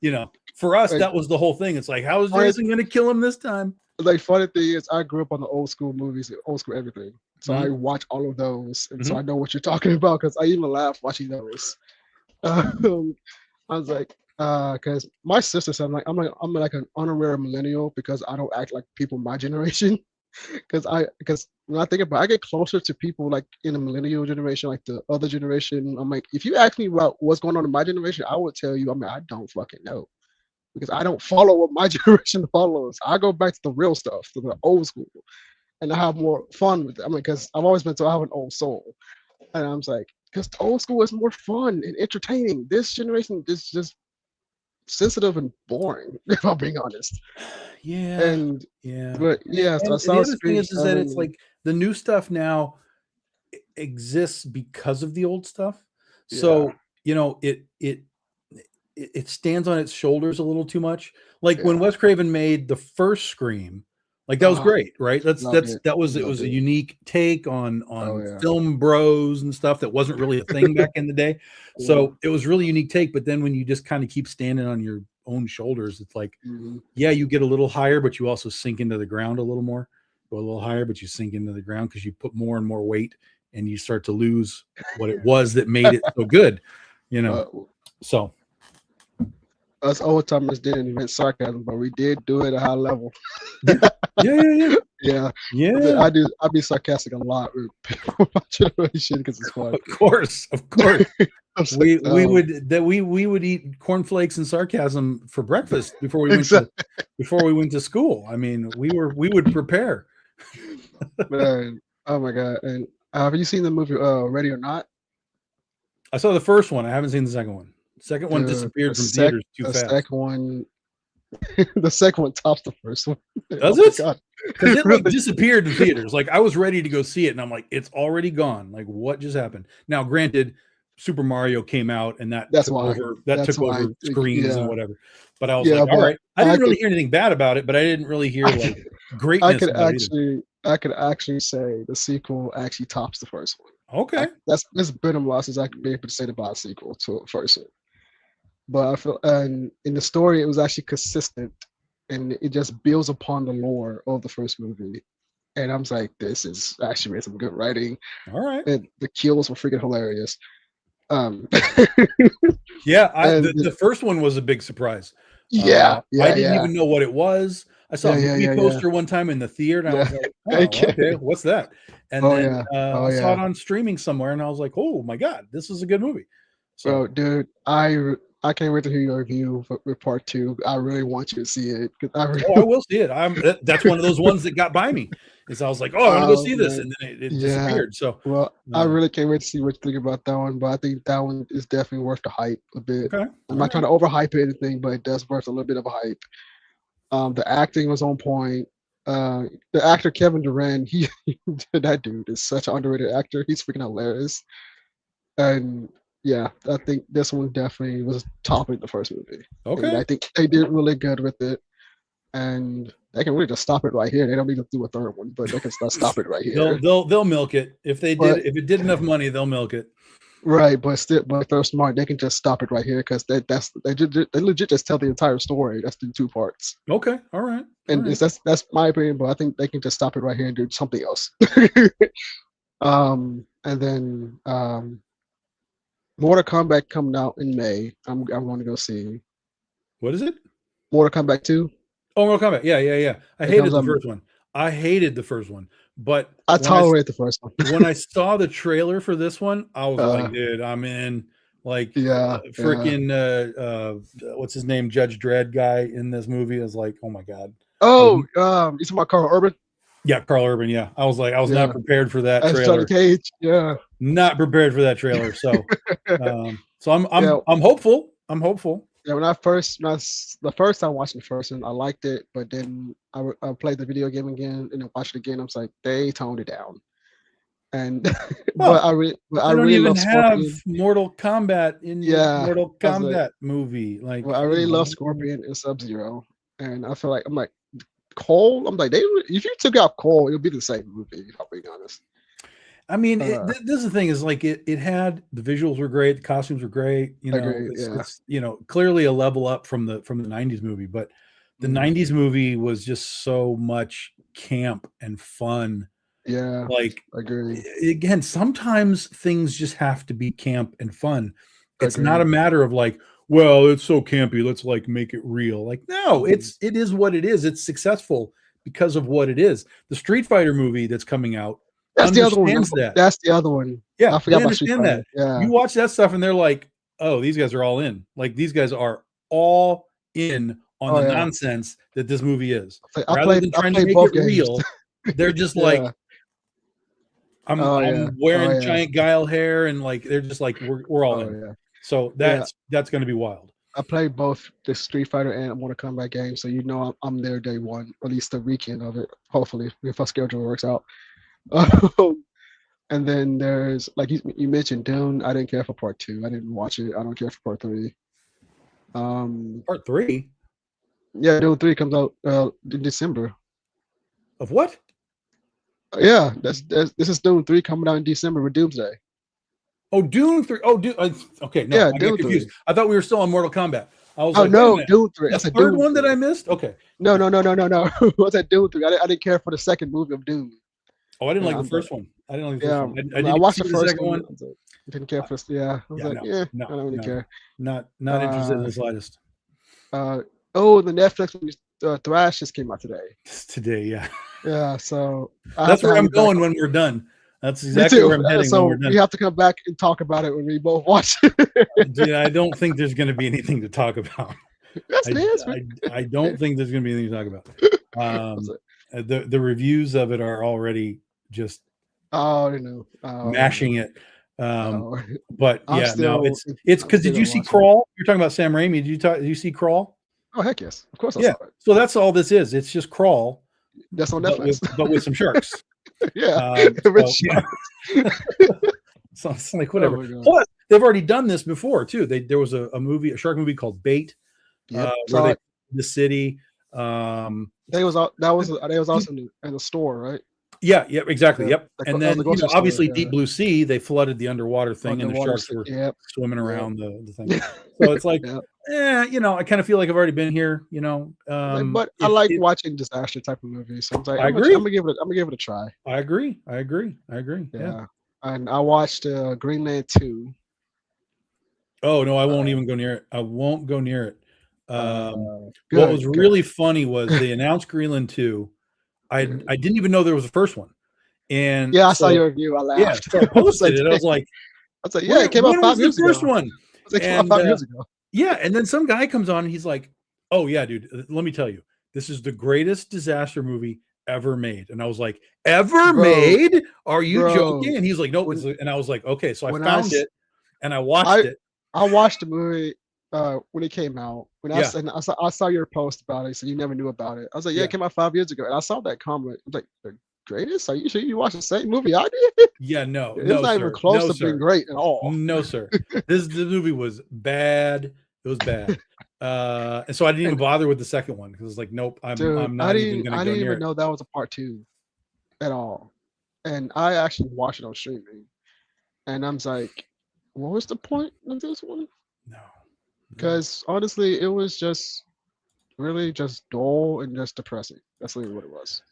for us, Like, that was the whole thing. It's like, how is funny, Jason going to kill him this time? funny thing is, I grew up on the old school movies, old school everything. So I Mm-hmm. watch all of those, and so Mm-hmm. I know what you're talking about because I even laugh watching those. Um, I was like, because my sister said, I'm like an honorary millennial because I don't act like people my generation. Because when I think about it, I get closer to people like in the millennial generation, like the other generation. I'm like, if you ask me about what's going on in my generation, I would tell you, I mean, I don't fucking know because I don't follow what my generation follows. I go back to the real stuff, to the old school, and I have more fun with it. I mean, because I've always been so I have an old soul, and I'm like, because the old school is more fun and entertaining. This generation is just sensitive and boring, if I'm being honest. Yeah, And yeah. but yeah, so I And the saw other thing Scream is that it's 7. like the new stuff now exists because of the old stuff. Yeah, So, it stands on its shoulders a little too much. Like when yeah. Wes Craven made the first Scream, like that was Ah, great, right? loved it. It Loved was a it. unique take Oh on yeah. film bros and stuff that wasn't really a thing back in the day. Yeah. So it was really unique take. But then when you just kind of keep standing on your own shoulders, it's like, Hmm. yeah, you get a little higher, but you also sink into the ground a little more. Go a little higher, but you sink into the ground because you put more and more weight, and you start to lose what it was that made it so good. You know. Uh, So us old timers didn't invent sarcasm, but we did do it at a high level. yeah, yeah, yeah, Yeah, yeah, yeah. I be sarcastic a lot with people my generation because it's fun. Of course. I'm like, We would eat cornflakes and sarcasm for breakfast exactly, before we went to school. I mean, we would prepare. man. Oh my god! And have you seen the movie Ready or Not? I saw the first one. I haven't seen the second one. Second one The disappeared from theaters too the fast. second one the second one tops the first one. Oh Does my it? god! Because it like Really? disappeared in theaters. Like I was ready to go see it, and I'm like, it's already gone. Like what just happened? Now, granted, Super Mario came out, and That's why. that That's took why. over screens and Yeah, whatever. But I was like, yeah. all But right. I I didn't really could hear anything bad about it, but I didn't really hear I like could greatness about it either. I could actually say the sequel actually tops the first one. Okay. That's minimum losses I could be able to say about a sequel to a first one. But I feel, and in the story, it was actually consistent, and it just builds upon the lore of the first movie. And I was like, this is actually some good writing, All right. and the kills were freaking hilarious. Um, Yeah, and the first one was a big surprise. yeah, I yeah, didn't yeah, even know what it was. I saw yeah, a yeah, movie yeah, yeah, poster one time in the theater, and I yeah. was like, "Oh, Okay. okay, what's that?" And Oh then yeah, oh I saw it yeah. on streaming somewhere, and I was like, "Oh my god, this is a good movie." So, Bro, dude, I can't wait to hear your review for part 2. I really want you to see it because I oh, I will see it. That's one of those ones that got by me. Is I was like, oh, I want to go see this, Man. and then it Yeah. disappeared. So, Well, I uh, really can't wait to see what you think about that one, but I think that one is definitely worth the hype a bit. okay, I'm all not right. trying to overhype it or anything, but it does worth a little bit of a hype. The acting was on point. The actor Kevin Durant, he that dude is such an underrated actor. He's freaking hilarious. And yeah, I think this one definitely was topping the first movie. And Okay. I think they did really good with it. And they can really just stop it right here. They don't need to do a third one, but they can stop it right They'll here. they'll they'll milk it if they did. But If it did enough money, they'll milk it. right, but still, but if they're smart, they can just stop it right here because they legit just tell the entire story. That's in two parts, Okay, all right, all and right. that's my opinion. But I think they can just stop it right here and do something else. And then Mortal Kombat coming out in May. I want to go see What is it? Mortal Kombat 2. Oh, Mortal Kombat. Yeah, yeah, yeah. I It hated comes the out. first one. I hated the first one, but I tolerate the first one. when I saw the trailer for this one, I was like, Uh, dude, I'm in. Like, yeah, yeah. freaking, what's his name, Judge Dredd guy in this movie. I was like, oh my god. Oh, you talking about Carl Urban? Yeah, Carl Urban. Yeah, I was like, I was not Yeah, prepared for that that's Johnny trailer. Cage. Yeah, Not prepared for that trailer. So, so I'm yeah. I'm hopeful. I'm hopeful. Yeah, the first time watching the first one, I liked it, but then I played the video game again and then watched it again. I was like, they toned it down, and Well, but I they don't really even love have Scorpion. Mortal Kombat in the Yeah, Mortal I was like, Kombat movie. Like, well, I you really love know, Scorpion and Sub Zero, and I feel like I'm like Cole. I'm like if you took out Cole, it'll be the same movie. If I'm being honest. I mean, Uh, this is the thing is like it had the visuals were great, the costumes were great. You I know, agree. Yeah, it's clearly a level up from the '90s movie, but the mm, '90s movie was just so much camp and fun. yeah, Like, I agree. again, sometimes things just have to be camp and fun. I It's not a agree. matter of like, well, it's so campy, let's like make it real. Like, no, Mm. it is what it is. It's successful because of what it is. The Street Fighter movie that's coming out That's the other one. understands that. That's the other one. Yeah, I forgot they about Street understand that. Fighter. Yeah, You watch that stuff and they're like, oh, these guys are all in. Like, these guys are all in on oh the yeah. nonsense that this movie is. I Rather played than I trying to played make it both games. real, they're just like, Yeah. I'm Oh yeah. I'm Oh wearing yeah. giant guile hair and like they're just like we're all Oh in. yeah. So Yeah. that's going to be wild. I played both the Street Fighter and Mortal Kombat games, so I'm there day one, or at least the weekend of it. Hopefully, if our schedule works out. And then there's like you mentioned Dune. I didn't care for part two. I didn't watch it. I don't care for part three. Um, Part 3 yeah, Dune 3 comes out in December. of what? Yeah, this is Dune 3 coming out in December with Doomsday. Oh, Dune 3. Oh, Dune. Okay, no, Yeah, I get Dune confused. 3. I thought we were still on Mortal Kombat. I was Oh like, wait a no, minute. Dune 3. I The said third Dune one that 3. I missed? Okay. No, no, no, no, no, no. I said Dune 3. I didn't care for the second movie of Dune. Oh, I didn't like Yeah, the first one. I didn't like the first yeah. one. I I didn't watched see the the first second one. one. I was like, didn't care for. Yeah, I was Yeah, like, no, yeah, no, I don't really no, care. not interested in Uh, the slightest. oh, the Netflix movie, Thrash just came out today. Today, yeah. Yeah, so I have That's to where have I'm you back. going when we're done. That's Me exactly too. where I'm heading when we're So we done. have to come back and talk about it when we both watch it. Yeah, I don't think there's going to be anything to talk about. Yes, it I, is. I don't think there's going to be anything to talk about. I was like, The reviews of it are already just oh, you know, oh, mashing it. oh. But I'm yeah, no, still, it's I'm because still did you gonna see watch it. Crawl? You're talking about Sam Raimi. Did you see Crawl? Oh heck yes, of course I Yeah. saw it. So that's all this is. It's just Crawl, That's on but Netflix. with some sharks. Yeah, So, Rich yeah. Shark. So it's like Oh whatever. my god. Plus, they've already done this before too. There was a shark movie called Bait, Yep, where saw they it. the city. Um, They was also in the store, right? yeah, exactly. Yeah, Yep. that And was then the grocery store. obviously Yeah, Deep Blue Sea, they flooded the underwater thing, and the underwater. sharks were Yep, swimming yep. around the thing. So it's like, Yeah. I kind of feel like I've already been here. Like, but I like watching disaster type of movies. So I was like, I I'm agree. gonna give it. I'm gonna give it a try. I agree. I agree. I agree. Yeah. Yeah. And I watched Greenland 2. Oh no, I won't Uh, even go near it. I won't go near it. uh, What good, was good. really funny was they announced Greenland 2. I didn't even know there was a first one. And Yeah, I saw so your review. I yeah, laughed. so I I was posted like, it. I was like, yeah, it came out when 5 was the years first ago. one? I was like, it came out And 5 years ago. yeah, and then some guy comes on and he's like, "Oh yeah, dude, let me tell you, this is the greatest disaster movie ever made. And I was like, ever bro, made? Are you bro. joking? And he's like, nope. When And I was like, okay. So I when I found s- it and I watched I it. I watched the movie when it came out. When I Yeah. s- and I saw your post about it, so you never knew about it. I was like, yeah, Yeah. it came out 5 years ago, and I saw that comment. I was like, the greatest? Are you sure you watched the same movie I did? Yeah. No, It's no, not even sir. close No, to being sir. great at all. No, sir. The movie was bad. It was bad. And so I didn't even And bother with the second one because I was like, nope, dude, I'm not even gonna I go didn't near even it. know that was a part two at all. And I actually watched it on streaming, and I'm like, what was the point of this one? No, no. Because honestly, it was just really just dull and just depressing. That's really what it was.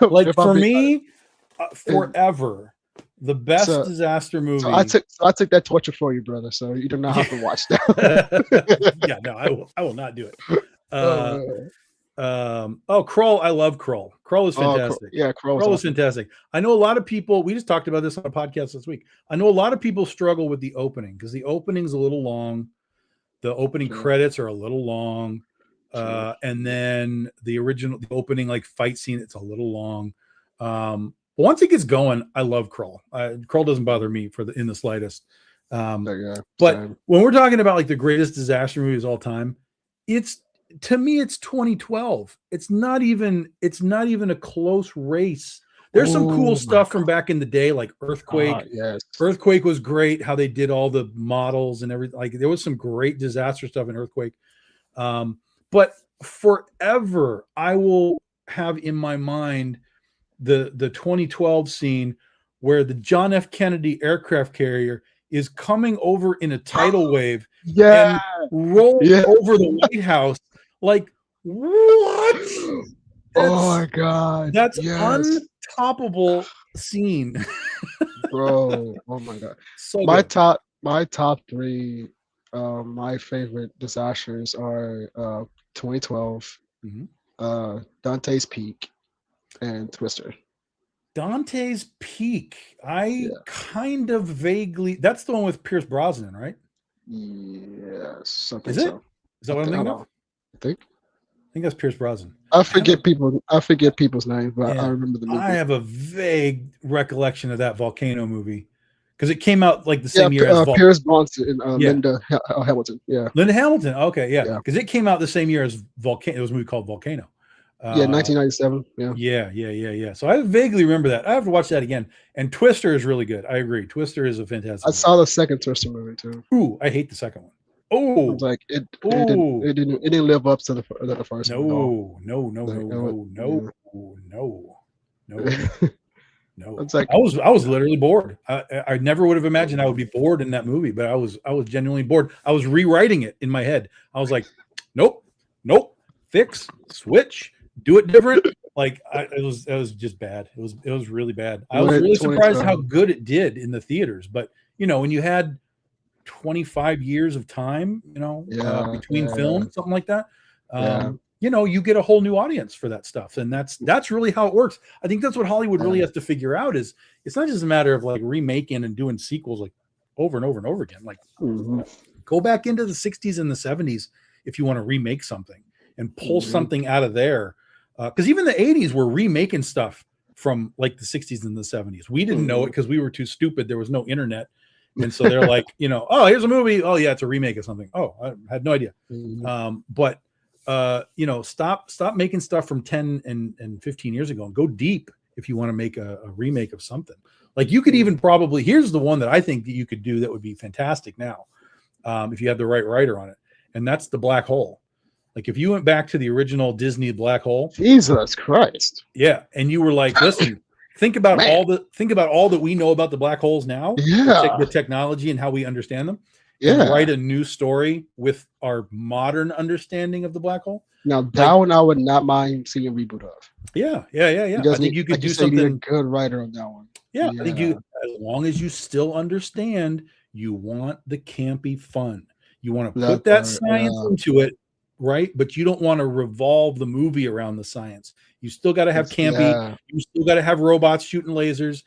Like If I'm for being me, and forever, the best so disaster so I movie. took so I took that torture for you, brother. So you do not have Yeah. to watch that. Yeah, no, I will not do it. Oh Uh, man. Krull, I love Krull. Krull is fantastic. Yeah, Crow was Krull is awesome. fantastic. I know a lot of people, we just talked about this on a podcast this week. I know a lot of people struggle with the opening because the opening's a little long. The opening True, credits are a little long. true. And then the opening like fight scene, it's a little long. But once it gets going, I love Krull. Krull doesn't bother me in the slightest. So, Um, yeah, but same. when we're talking about like the greatest disaster movies of all time, it's to me it's 2012. It's not even a close race. There's some cool Oh my stuff from back in the day, like Earthquake. God, yes. Earthquake was great. How they did all the models and everything. Like there was some great disaster stuff in Earthquake. But forever, I will have in my mind the 2012 scene where the John F. Kennedy aircraft carrier is coming over in a tidal wave Yeah, and rolls yeah. over the White House. Like what? Oh That's my God, that's yes, untoppable scene. bro. Oh my God. So good. My top three, my favorite disasters are 2012, Mhm. Dante's Peak, and Twister. Dante's Peak. I Yeah, kind of vaguely. That's the one with Pierce Brosnan, right? yes, I Is think it? so. Is that what I'm Hold thinking of? on. I think I think that's Pierce Brosnan. I I have a forget people. I forget people's names, but I yeah. remember the I movie. have a vague recollection of that volcano movie because it came out like the Yeah, same year as Pierce Bronson and Yeah, Linda Hamilton. Yeah, Linda Hamilton. Okay, yeah, yeah, because it came out the same year as Volcano. It was a movie called Volcano. yeah. Uh, 1997. Yeah, yeah. So I vaguely remember that. I have to watch that again. And Twister is really good. I agree. Twister is a I fantastic movie. saw the second Twister movie too. Ooh, I hate the second one. I was Oh, like, oh, it didn't live up to the first one at all. no, no, no, Like, no, it was, no, no, yeah. no, no, no. It's like, I was literally bored. I never would have imagined I would be bored in that movie, but I was genuinely bored. I was rewriting it in my head. I was like, nope, nope, fix, switch, do it different. Like it was just bad. It was really bad. I was really surprised how 2012. good it did in the theaters. But you know, when you had 25 years of time, you know, Yeah, between yeah, films, something like that. yeah. You know, you get a whole new audience for that stuff, and that's really how it works. I think that's what Hollywood really Yeah. has to figure out is it's not just a matter of like remaking and doing sequels like over and over and over again. Like Hmm. go back into the 60s and the 70s if you want to remake something and pull Hmm. something out of there. Because even the 80s were remaking stuff from like the 60s and the 70s. We didn't know it Hmm. because we were too stupid. There was no internet. And so they're like, you know, oh, here's a movie. Oh, yeah, it's a remake of something. Oh, I had no idea. Hmm. But you know, stop making stuff from 10 and 15 years ago and go deep if you want to make a remake of something. Like you could even probably, here's the one that I think that you could do that would be fantastic now if you had the right writer on it. And that's The Black Hole. Like if you went back to the original Disney Black Hole, Jesus Christ, yeah, and you were like, listen, think about man. all that we know about the black holes now, Yeah, the technology and how we understand them, and yeah. write a new story with our modern understanding of the black hole. Now that Like, one I would not mind seeing a reboot of. yeah. You I just think need, you could like you do said, you need a something. good writer on that one. Yeah, I think Yeah, you, as long as you still understand, you want the campy fun. You want to that put that part. science Yeah, into it, right? But you don't want to revolve the movie around the science. You still got to have campy. yeah. You still got to have robots shooting lasers.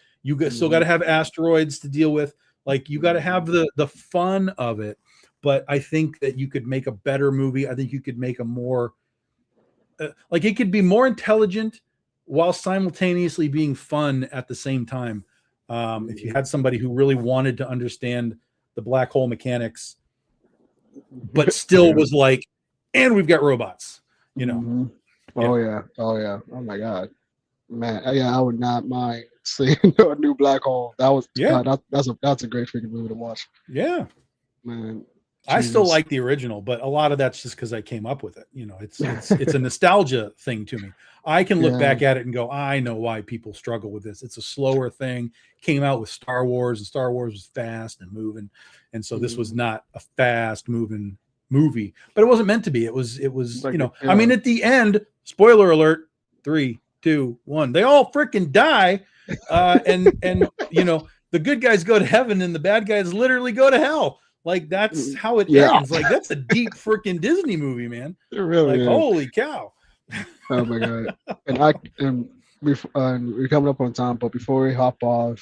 Still got Hmm. to have asteroids to deal with. Like you got to Hmm. have the fun of it. But I think that you could make a better movie. I think you could make a more like it could be more intelligent while simultaneously being fun at the same time. If you had somebody who really wanted to understand the black hole mechanics, but still Yeah. was like, and we've got robots, you know. Hmm. Yeah. Oh yeah. Oh yeah. Oh my God, man. Yeah, I would not mind seeing a new black hole. That was Yeah. God. That's a great freaking movie to watch, Yeah. man. I still Jesus. like the original, but a lot of that's just because I came up with it. You know, it's a nostalgia thing to me. I can look Yeah. back at it and go, I know why people struggle with this. It's a slower thing. Came out with Star Wars, and Star Wars was fast and moving, and so this was Mm. not a fast moving movie. But it wasn't meant to be. It was. Like I yeah. mean, at the end, spoiler alert: 3, 2, 1. They all freaking die, and the good guys go to heaven, and the bad guys literally go to hell. Like that's how it Yeah. ends. Like that's a deep freaking Disney movie, man. It really Like is. holy cow. Oh my God. And we're coming up on time, but before we hop off,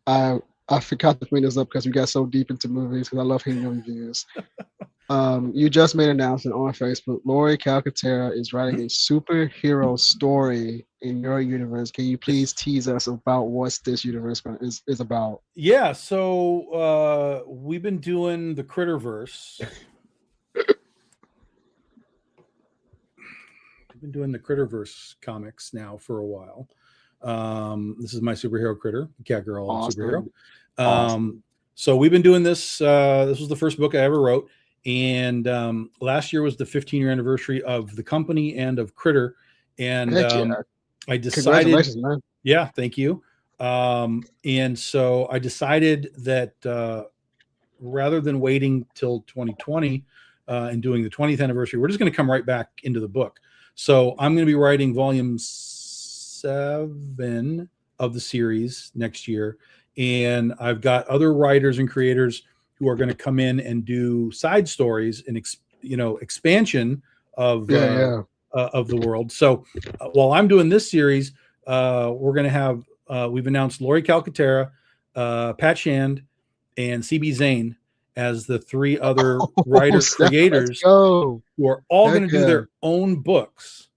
I I forgot to bring this up because we got so deep into movies because I love hearing your reviews. You just made an announcement on Facebook. Lori Calcaterra is writing a superhero story in your universe. Can you please tease us about what this universe is about? Yeah, so we've been doing the Critterverse. We've been doing the Critterverse comics now for a while. This is my superhero critter, cat girl superhero. Awesome. Um, Awesome. so we've been doing this. This was the first book I ever wrote, and last year was the 15-year anniversary of the company and of Critter. And Heck yeah. I decided, Congratulations, man. yeah, thank you. And so I decided that rather than waiting till 2020 and doing the 20th anniversary, we're just going to come right back into the book. So I'm going to be writing volume 7 of the series next year. And I've got other writers and creators who are going to come in and do side stories and expansion of Yeah, yeah. the world. So while I'm doing this series, we're going to have we've announced Lori Calcaterra, Pat Shand, and CB Zane as the 3 other Oh, writer snap. Let's creators go. who are all Heck going to do yeah. their own books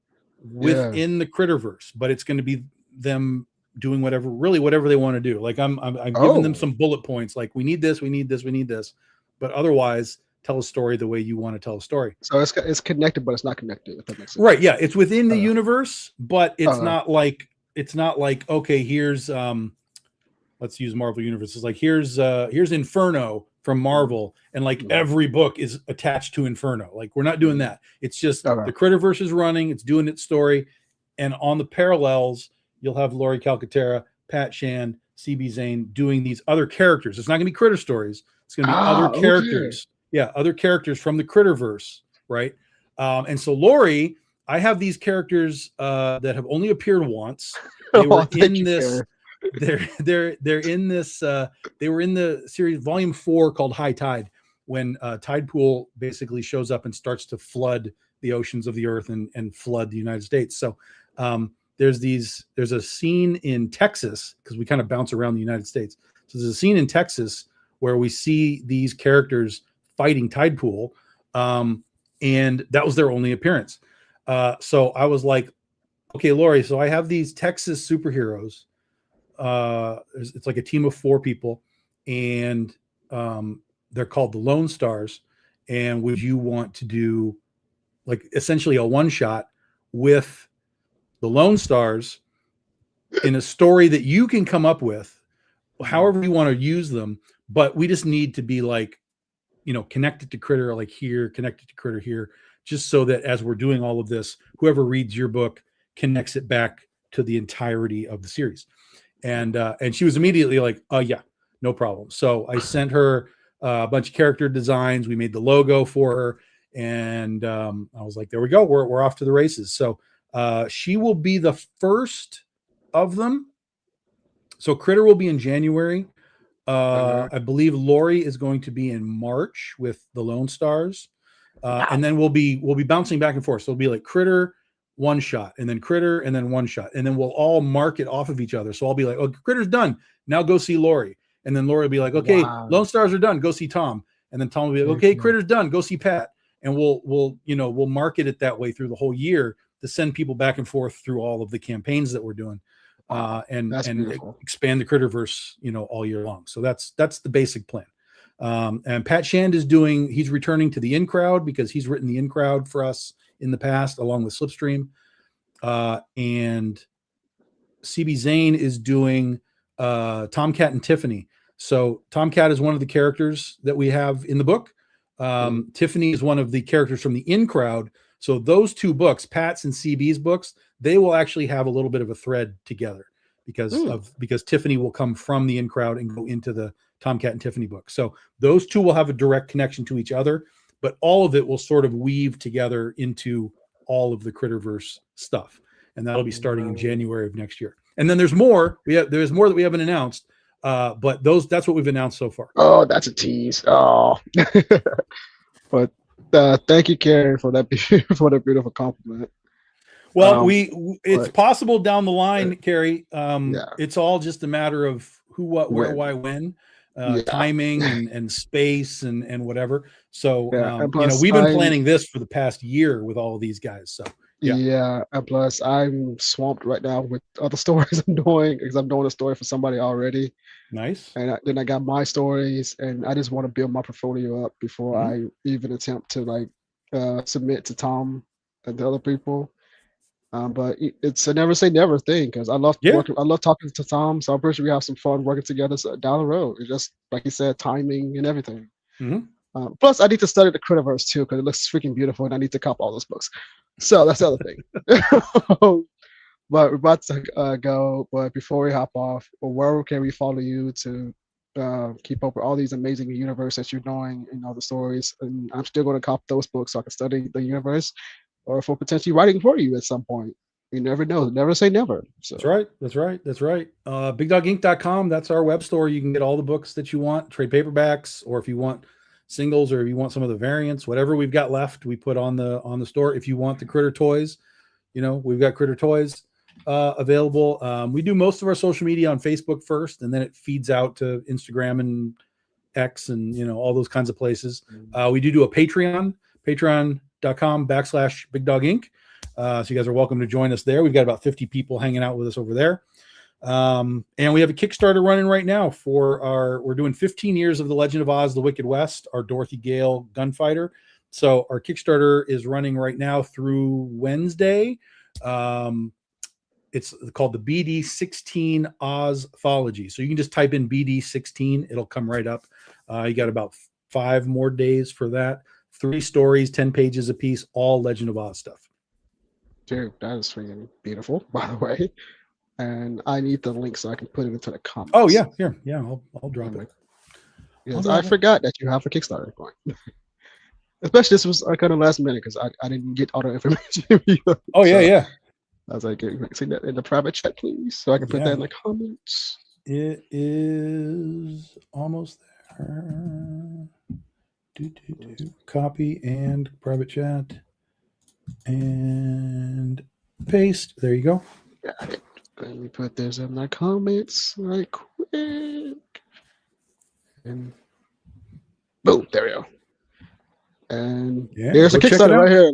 Yeah. within the Critterverse, but it's going to be them doing whatever they want to do. Like I'm giving them Oh. some bullet points, like we need this, we need this, we need this, but otherwise tell a story the way you want to tell a story. So it's connected, but it's not connected, if that makes sense. Right? Yeah, it's within the Uh, universe, but uh, it's not like okay, here's let's use Marvel Universe. It's like here's Inferno from Marvel, and like every book is attached to Inferno. Like we're not doing that. It's just the Critterverse is running, it's doing its story, and on the parallels, you'll have Lori Calcaterra, Pat Shand, CB Zane doing these other characters. It's not going to be Critter stories. It's going to be other okay. characters. Yeah, other characters from the Critterverse, right? And so Lori, I have these characters that have only appeared once. They were Thank in you, this. Karen. They're in this. They were in the series volume 4 called High Tide, when Tide Pool basically shows up and starts to flood the oceans of the earth and flood the United States. So there's a scene in Texas, because we kind of bounce around the United States. So there's a scene in Texas where we see these characters fighting Tide Pool, and that was their only appearance. So I was like, okay, Lori, so I have these Texas superheroes. It's like a team of 4 people, and they're called the Lone Stars. And would you want to do like essentially a one shot with the Lone Stars in a story that you can come up with, however you want to use them, but we just need to be like, connected to Critter, like here, connected to Critter here, just so that as we're doing all of this, whoever reads your book connects it back to the entirety of the series. And she was immediately like, yeah, no problem. So I sent her a bunch of character designs. We made the logo for her, and I was like, there we go. We're off to the races. So she will be the first of them. So Critter will be in January. I believe Lori is going to be in March with the Lone Stars, and then we'll be bouncing back and forth. So it'll be like Critter one shot, and then Critter, and then one shot, and then we'll all mark it off of each other. So I'll be like, "Oh, Critter's done. Now go see Lori," and then Lori will be like, "Okay, Lone Stars are done. Go see Tom," and then Tom will be like, "Okay, Critter's done. Go see Pat," and we'll market it that way through the whole year. to send people back and forth through all of the campaigns that we're doing, Wow, that's and beautiful. expand the Critterverse, all year long. So that's the basic plan. And Pat Shand he's returning to the In Crowd because he's written the In Crowd for us in the past, along with Slipstream. And CB Zane is doing Tomcat and Tiffany. So Tomcat is one of the characters that we have in the book. Tiffany is one of the characters from the In Crowd. So those two books, Pat's and CB's books, they will actually have a little bit of a thread together because Tiffany will come from the In Crowd and go into the Tomcat and Tiffany book. So those two will have a direct connection to each other, but all of it will sort of weave together into all of the Critterverse stuff. And that'll be starting in January of next year. And then there's more. There's more that we haven't announced, but that's what we've announced so far. Oh, that's a tease. Oh, but thank you, Karen, for that for the beautiful compliment. Well, it's possible down the line, Carrie. Yeah. It's all just a matter of who, what, where, why, when, timing and space and whatever. So, and plus, we've been planning this for the past year with all of these guys. So, yeah, and plus I'm swamped right now with other stories I'm doing because I'm doing a story for somebody already. Nice. And then I got my stories, and I just want to build my portfolio up before I even attempt to submit to Tom and the other people. But it's a never say never thing because I love working. I love talking to Tom, so I'm pretty sure we have some fun working together down the road. It's just like you said, timing and everything. Plus, I need to study the Critterverse too because it looks freaking beautiful, and I need to cop all those books. So that's the other thing. But we're about to go. But before we hop off, where can we follow you to keep up with all these amazing universe that you're doing and all the stories? And I'm still going to cop those books so I can study the universe, or for potentially writing for you at some point. You never know. Never say never. So. That's right. BigDogInk.com. That's our web store. You can get all the books that you want, trade paperbacks, or if you want singles, or if you want some of the variants, whatever we've got left, we put on the store. If you want the Critter toys, we've got Critter toys available. We do most of our social media on Facebook first, and then it feeds out to Instagram and X and all those kinds of places. We do a patreon.com/BigDogInk. So you guys are welcome to join us there. We've got about 50 people hanging out with us over there. And we have a Kickstarter running right now we're doing 15 years of The Legend of Oz, The Wicked West, our Dorothy Gale gunfighter. So our Kickstarter is running right now through Wednesday. It's called the BD16 Ozthology. So you can just type in BD16. It'll come right up. You got about 5 more days for that. 3 stories, 10 pages a piece, all Legend of Oz stuff. Dude, that is freaking beautiful, by the way. And I need the link so I can put it into the comments. Oh, yeah. Here. Yeah, I'll drop it. Yes, I forgot that you have a Kickstarter going. Especially this was kind of last minute because I didn't get all the information. Oh, yeah. I was like, see that in the private chat, please, so I can put that in the comments. It is almost there. Copy and private chat and paste. There you go. Got it. Let me put this in the comments right quick. And boom, there we go. And there's a Kickstarter right here.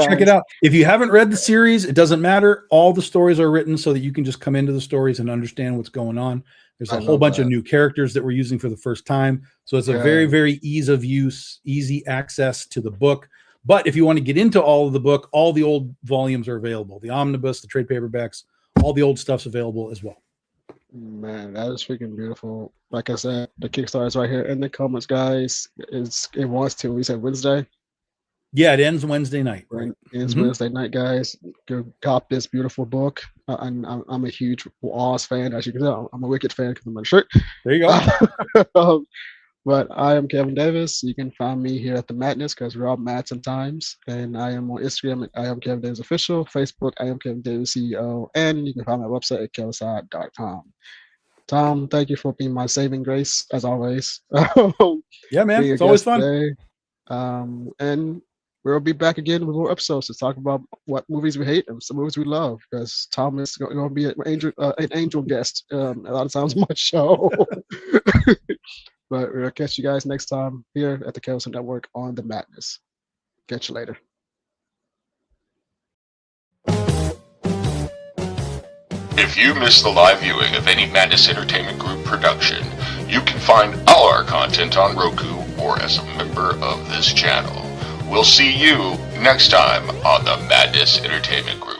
Check it out. If you haven't read the series, it doesn't matter. All the stories are written so that you can just come into the stories and understand what's going on. There's a whole bunch of new characters that we're using for the first time. So it's a very, very ease of use, easy access to the book. But if you want to get into all of the book, all the old volumes are available. The omnibus, the trade paperbacks, all the old stuff's available as well. Man, that is freaking beautiful. Like I said, the Kickstarter is right here in the comments, guys. It wants to. We said Wednesday. Yeah, it ends Wednesday night. Right. It's Wednesday night, guys. Go cop this beautiful book. I'm a huge Oz fan, as you can tell. I'm a Wicked fan because of my shirt. There you go. But I am Kevin Davis. You can find me here at the Madness because we're all mad sometimes. And I am on Instagram at I am Kevin Davis Official, Facebook, I am Kevin Davis CEO, and you can find my website at kevirsyle.com. Tom, thank you for being my saving grace as always. Yeah, man. It's always fun. Today. And we'll be back again with more episodes to talk about what movies we hate and some movies we love because Tom is going to be an angel guest a lot of times on my show. But we'll catch you guys next time here at the Kevirsyle Network on The Madness. Catch you later. If you missed the live viewing of any Madness Entertainment Group production, you can find all our content on Roku or as a member of this channel. We'll see you next time on the Madness Entertainment Group.